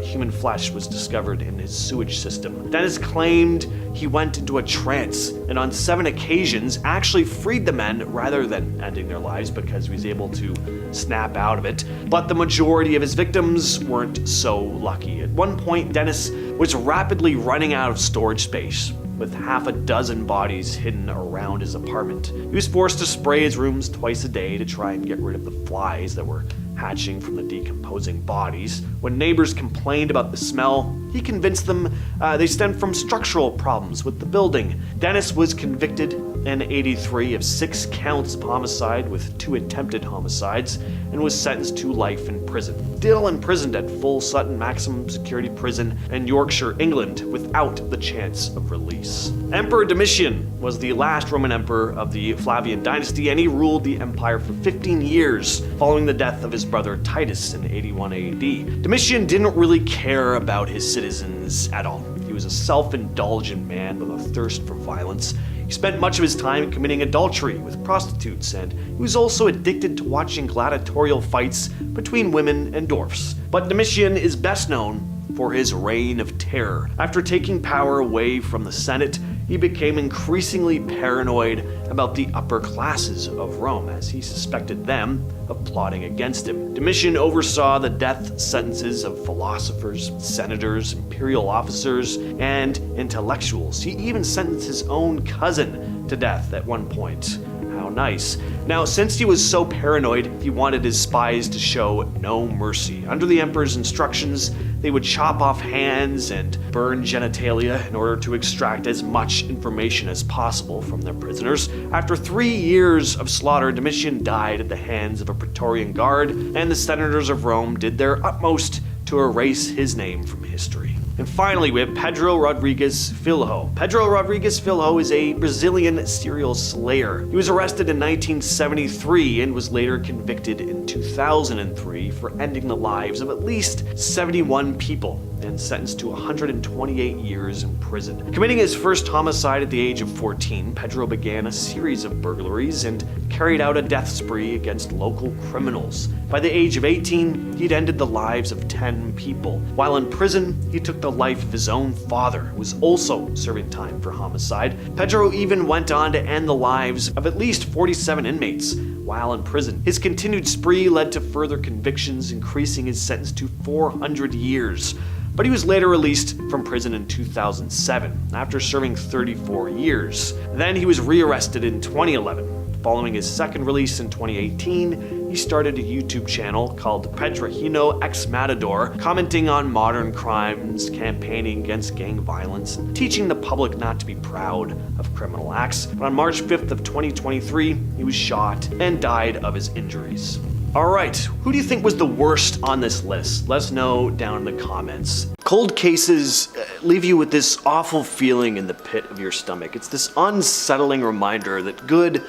human flesh was discovered in his sewage system. Dennis claimed he went into a trance, and on 7 occasions actually freed the men rather than ending their lives because he was able to snap out of it. But the majority of his victims weren't so lucky. At one point, Dennis was rapidly running out of storage space, with half a dozen bodies hidden around his apartment. He was forced to spray his rooms twice a day to try and get rid of the flies that were hatching from the decomposing bodies. When neighbors complained about the smell, he convinced them they stemmed from structural problems with the building. Dennis was convicted in 83 of 6 counts of homicide with 2 attempted homicides and was sentenced to life in prison. Still imprisoned at Full Sutton Maximum Security Prison in Yorkshire, England, without the chance of release. Emperor Domitian was the last Roman emperor of the Flavian dynasty, and he ruled the empire for 15 years following the death of his brother Titus in 81 AD. Domitian didn't really care about his citizens at all. He was a self-indulgent man with a thirst for violence. He spent much of his time committing adultery with prostitutes, and he was also addicted to watching gladiatorial fights between women and dwarfs. But Domitian is best known for his reign of terror. After taking power away from the Senate, he became increasingly paranoid about the upper classes of Rome, as he suspected them of plotting against him. Domitian oversaw the death sentences of philosophers, senators, imperial officers, and intellectuals. He even sentenced his own cousin to death at one point. How nice. Now, since he was so paranoid, he wanted his spies to show no mercy. Under the emperor's instructions, they would chop off hands and burn genitalia in order to extract as much information as possible from their prisoners. After 3 years of slaughter, Domitian died at the hands of a Praetorian guard, and the senators of Rome did their utmost to erase his name from history. And finally, we have Pedro Rodrigues Filho. Pedro Rodrigues Filho is a Brazilian serial slayer. He was arrested in 1973 and was later convicted in 2003 for ending the lives of at least 71 people and sentenced to 128 years in prison. Committing his first homicide at the age of 14, Pedro began a series of burglaries and carried out a death spree against local criminals. By the age of 18, he'd ended the lives of 10 people. While in prison, he took the life of his own father, who was also serving time for homicide. Pedro even went on to end the lives of at least 47 inmates while in prison. His continued spree led to further convictions, increasing his sentence to 400 years. But he was later released from prison in 2007 after serving 34 years. Then he was rearrested in 2011. Following his second release in 2018, he started a YouTube channel called Pedrojino Ex Matador, commenting on modern crimes, campaigning against gang violence, and teaching the public not to be proud of criminal acts. But on March 5th of 2023, he was shot and died of his injuries. Alright, who do you think was the worst on this list? Let us know down in the comments. Cold cases leave you with this awful feeling in the pit of your stomach. It's this unsettling reminder that good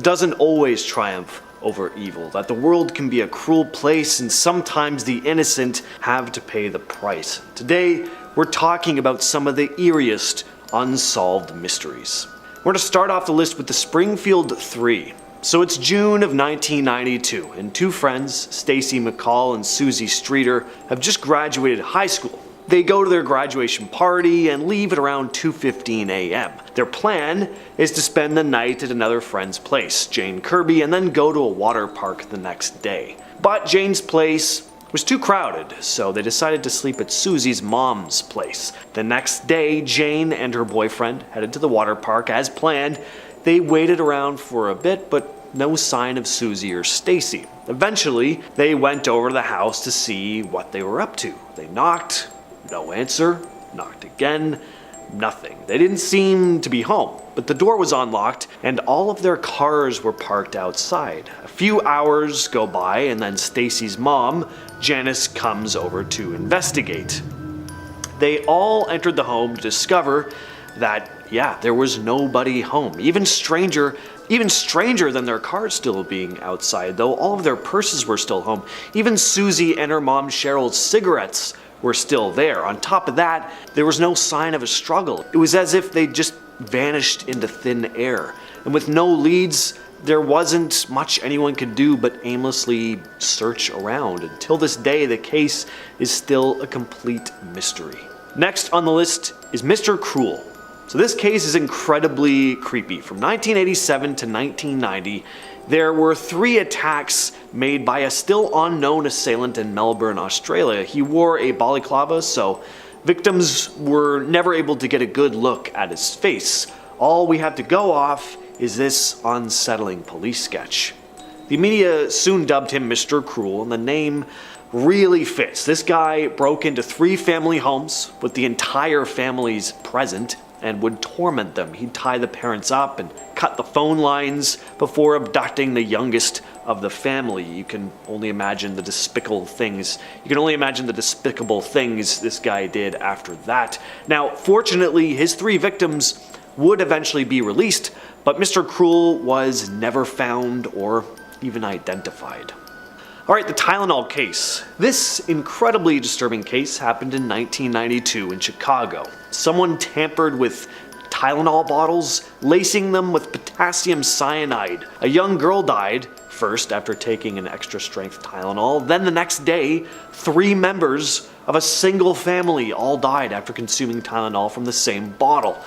doesn't always triumph over evil, that the world can be a cruel place and sometimes the innocent have to pay the price. Today, we're talking about some of the eeriest unsolved mysteries. We're going to start off the list with the Springfield 3. So it's June of 1992, and two friends, Stacy McCall and Susie Streeter, have just graduated high school. They go to their graduation party and leave at around 2:15 a.m. Their plan is to spend the night at another friend's place, Jane Kirby, and then go to a water park the next day. But Jane's place was too crowded, so they decided to sleep at Susie's mom's place. The next day, Jane and her boyfriend headed to the water park as planned. They waited around for a bit, but no sign of Susie or Stacy. Eventually, they went over to the house to see what they were up to. They knocked, no answer, knocked again, nothing. They didn't seem to be home, but the door was unlocked and all of their cars were parked outside. A few hours go by and then Stacy's mom, Janice, comes over to investigate. They all entered the home to discover that, there was nobody home. Even stranger than their cars still being outside, though all of their purses were still home. Even Susie and her mom Cheryl's cigarettes were still there. On top of that, there was no sign of a struggle. It was as if they just vanished into thin air. And with no leads, there wasn't much anyone could do but aimlessly search around. Until this day, the case is still a complete mystery. Next on the list is Mr. Cruel. So this case is incredibly creepy. From 1987 to 1990, there were 3 attacks made by a still unknown assailant in Melbourne, Australia. He wore a balaclava, so victims were never able to get a good look at his face. All we have to go off is this unsettling police sketch. The media soon dubbed him Mr. Cruel, and the name really fits. This guy broke into 3 family homes with the entire families present and would torment them. He'd tie the parents up and cut the phone lines before abducting the youngest of the family. You can only imagine the despicable things this guy did after that. Now, fortunately, his 3 victims would eventually be released, but Mr. Cruel was never found or even identified. Alright, the Tylenol case. This incredibly disturbing case happened in 1992 in Chicago. Someone tampered with Tylenol bottles, lacing them with potassium cyanide. A young girl died, first after taking an extra strength Tylenol, then the next day, 3 members of a single family all died after consuming Tylenol from the same bottle.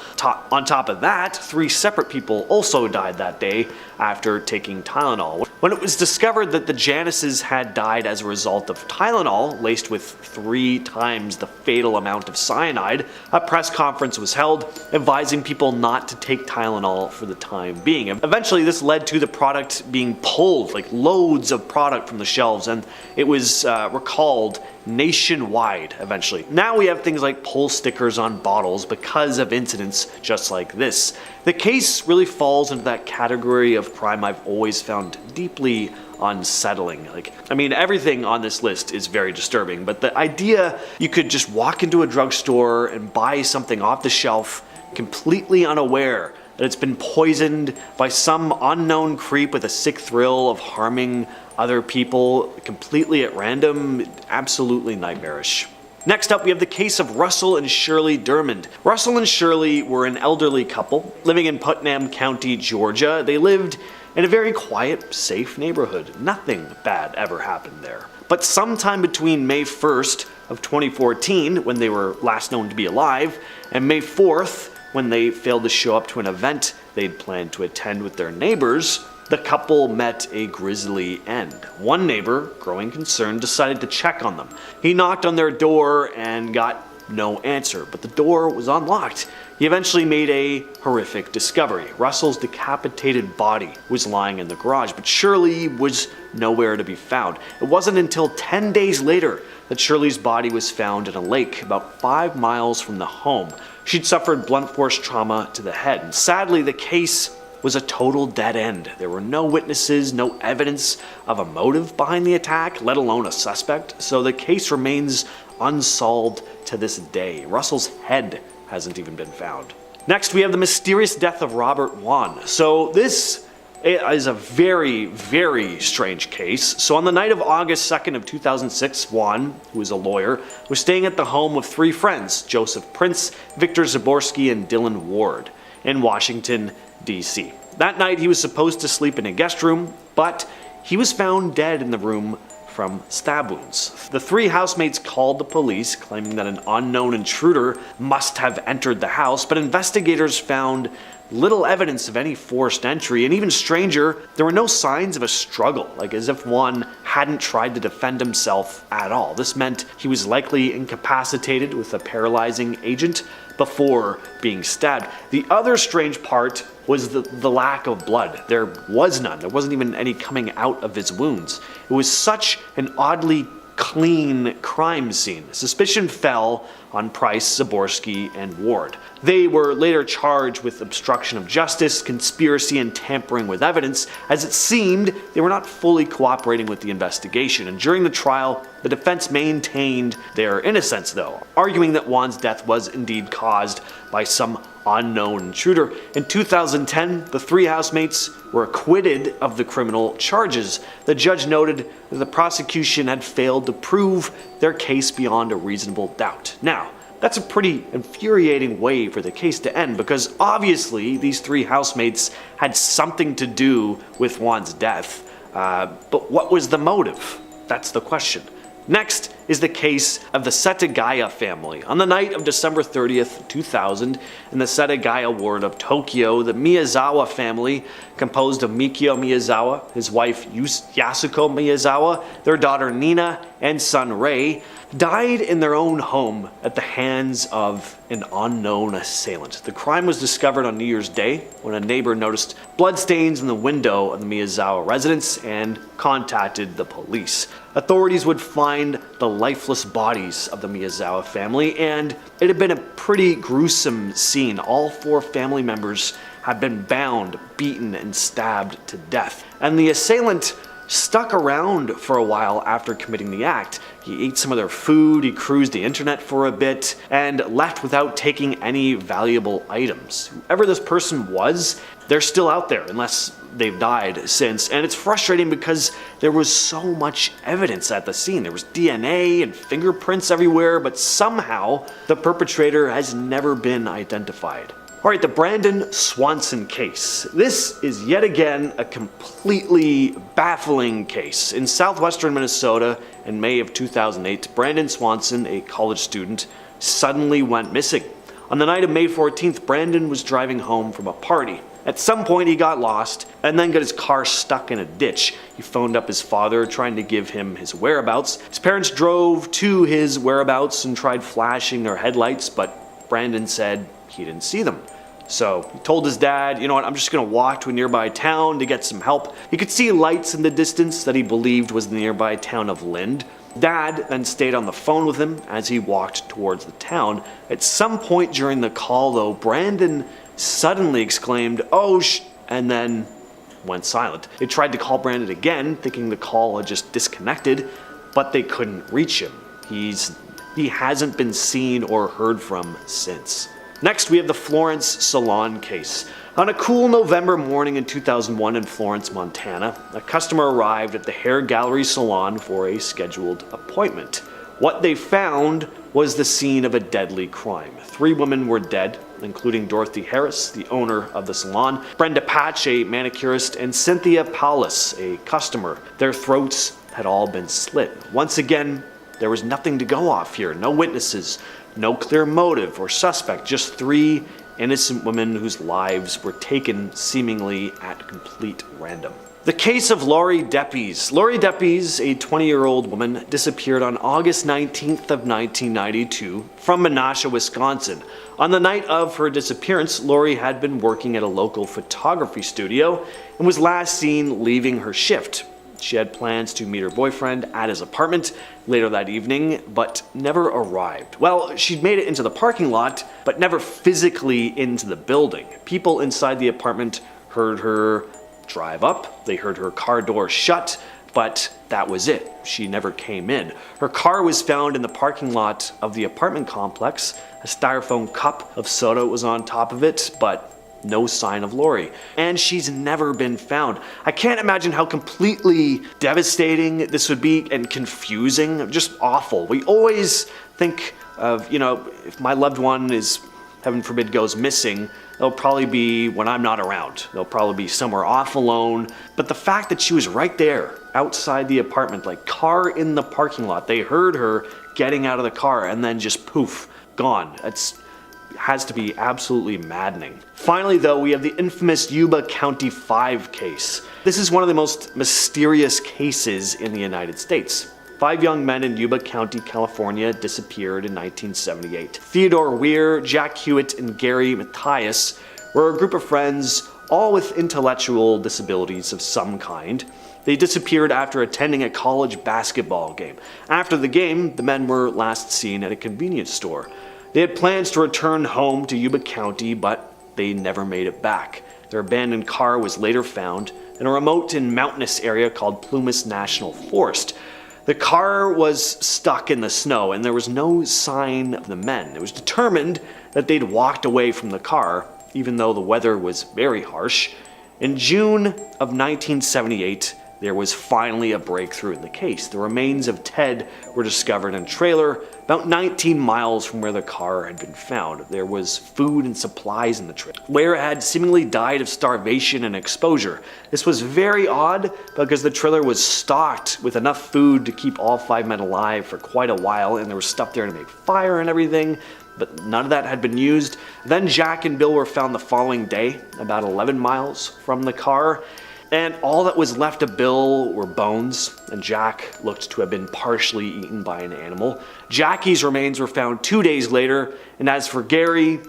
On top of that, 3 separate people also died that day after taking Tylenol. When it was discovered that the Janices had died as a result of Tylenol, laced with 3 times the fatal amount of cyanide, a press conference was held advising people not to take Tylenol for the time being. Eventually, this led to the product being pulled, like loads of product from the shelves, and it was recalled nationwide eventually. Now we have things like pull stickers on bottles because of incidents just like this. The case really falls into that category of crime I've always found deeply unsettling. Everything on this list is very disturbing, but the idea you could just walk into a drugstore and buy something off the shelf completely unaware that it's been poisoned by some unknown creep with a sick thrill of harming other people completely at random, absolutely nightmarish. Next up, we have the case of Russell and Shirley Dermond. Russell and Shirley were an elderly couple living in Putnam County, Georgia. They lived in a very quiet, safe neighborhood. Nothing bad ever happened there. But sometime between May 1st of 2014, when they were last known to be alive, and May 4th, when they failed to show up to an event they'd planned to attend with their neighbors, the couple met a grisly end. One neighbor, growing concerned, decided to check on them. He knocked on their door and got no answer, but the door was unlocked. He eventually made a horrific discovery. Russell's decapitated body was lying in the garage, but Shirley was nowhere to be found. It wasn't until 10 days later that Shirley's body was found in a lake about 5 miles from the home. She'd suffered blunt force trauma to the head, and sadly the case was a total dead end. There were no witnesses, no evidence of a motive behind the attack, let alone a suspect, so the case remains unsolved to this day. Russell's head hasn't even been found. Next, we have the mysterious death of Robert Wan. So this is a very, very strange case. So on the night of August 2nd of 2006, Wan, who is a lawyer, was staying at the home of 3 friends, Joseph Prince, Victor Zaborski, and Dylan Ward, in Washington, D.C. That night he was supposed to sleep in a guest room, but he was found dead in the room from stab wounds. The 3 housemates called the police, claiming that an unknown intruder must have entered the house, but investigators found little evidence of any forced entry, and even stranger, there were no signs of a struggle, like as if one hadn't tried to defend himself at all. This meant he was likely incapacitated with a paralyzing agent before being stabbed. The other strange part was the lack of blood. There was none. There wasn't even any coming out of his wounds. It was such an oddly clean crime scene. Suspicion fell on Price, Zaborski, and Ward. They were later charged with obstruction of justice, conspiracy, and tampering with evidence, as it seemed they were not fully cooperating with the investigation. And during the trial, the defense maintained their innocence, though, arguing that Wan's death was indeed caused by some unknown intruder. In 2010, the 3 housemates were acquitted of the criminal charges. The judge noted that the prosecution had failed to prove their case beyond a reasonable doubt. Now, that's a pretty infuriating way for the case to end, because obviously these 3 housemates had something to do with Wan's death. But what was the motive? That's the question. Next is the case of the Setagaya family. On the night of December 30th, 2000, in the Setagaya ward of Tokyo, the Miyazawa family, composed of Mikio Miyazawa, his wife Yasuko Miyazawa, their daughter Nina, and son Rei, died in their own home at the hands of an unknown assailant. The crime was discovered on New Year's Day when a neighbor noticed bloodstains in the window of the Miyazawa residence and contacted the police. Authorities would find the lifeless bodies of the Miyazawa family, and it had been a pretty gruesome scene. All 4 family members had been bound, beaten, and stabbed to death. And the assailant stuck around for a while after committing the act. He ate some of their food, he cruised the internet for a bit, and left without taking any valuable items. Whoever this person was, they're still out there, unless they've died since. And it's frustrating because there was so much evidence at the scene. There was DNA and fingerprints everywhere, but somehow the perpetrator has never been identified. Alright, the Brandon Swanson case. This is yet again a completely baffling case. In southwestern Minnesota in May of 2008, Brandon Swanson, a college student, suddenly went missing. On the night of May 14th, Brandon was driving home from a party. At some point he got lost and then got his car stuck in a ditch. He phoned up his father trying to give him his whereabouts. His parents drove to his whereabouts and tried flashing their headlights, but Brandon said he didn't see them. So he told his dad, you know what, I'm just gonna walk to a nearby town to get some help. He could see lights in the distance that he believed was the nearby town of Lind. Dad then stayed on the phone with him as he walked towards the town. At some point during the call though, Brandon suddenly exclaimed, "Oh sh," and then went silent. They tried to call Brandon again, thinking the call had just disconnected, but they couldn't reach him. He hasn't been seen or heard from since. Next, we have the Florence Salon case. On a cool November morning in 2001 in Florence, Montana, a customer arrived at the hair gallery salon for a scheduled appointment. What they found was the scene of a deadly crime. 3 women were dead, including Dorothy Harris, the owner of the salon, Brenda Patch, a manicurist, and Cynthia Paulus, a customer. Their throats had all been slit. Once again, there was nothing to go off here. No witnesses, no clear motive or suspect, just 3 innocent women whose lives were taken seemingly at complete random. The case of Lori Deppes. Lori Deppes, a 20-year-old woman, disappeared on August 19th of 1992 from Menasha, Wisconsin. On the night of her disappearance, Lori had been working at a local photography studio and was last seen leaving her shift. She had plans to meet her boyfriend at his apartment later that evening, but never arrived. Well, she'd made it into the parking lot, but never physically into the building. People inside the apartment heard her drive up, they heard her car door shut, but that was it. She never came in. Her car was found in the parking lot of the apartment complex. A styrofoam cup of soda was on top of it, but no sign of Lori. And she's never been found. I can't imagine how completely devastating this would be and confusing, just awful. We always think of, if my loved one is, heaven forbid, goes missing, they'll probably be when I'm not around. They'll probably be somewhere off alone. But the fact that she was right there outside the apartment, like car in the parking lot, they heard her getting out of the car and then just poof, gone. Has to be absolutely maddening. Finally though, we have the infamous Yuba County 5 case. This is one of the most mysterious cases in the United States. 5 young men in Yuba County, California disappeared in 1978. Theodore Weir, Jack Hewitt, and Gary Matthias were a group of friends, all with intellectual disabilities of some kind. They disappeared after attending a college basketball game. After the game, the men were last seen at a convenience store. They had plans to return home to Yuba County, but they never made it back. Their abandoned car was later found in a remote and mountainous area called Plumas National Forest. The car was stuck in the snow and there was no sign of the men. It was determined that they'd walked away from the car, even though the weather was very harsh. In June of 1978, there was finally a breakthrough in the case. The remains of Ted were discovered in a trailer about 19 miles from where the car had been found. There was food and supplies in the trailer. Ware had seemingly died of starvation and exposure. This was very odd because the trailer was stocked with enough food to keep all 5 men alive for quite a while, and there was stuff there to make fire and everything, but none of that had been used. Then Jack and Bill were found the following day, about 11 miles from the car. And all that was left of Bill were bones, and Jack looked to have been partially eaten by an animal. Jackie's remains were found 2 days later, and as for Gary,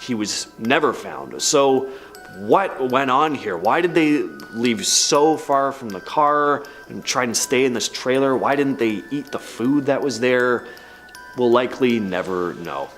he was never found. So what went on here? Why did they leave so far from the car and try and stay in this trailer? Why didn't they eat the food that was there? We'll likely never know.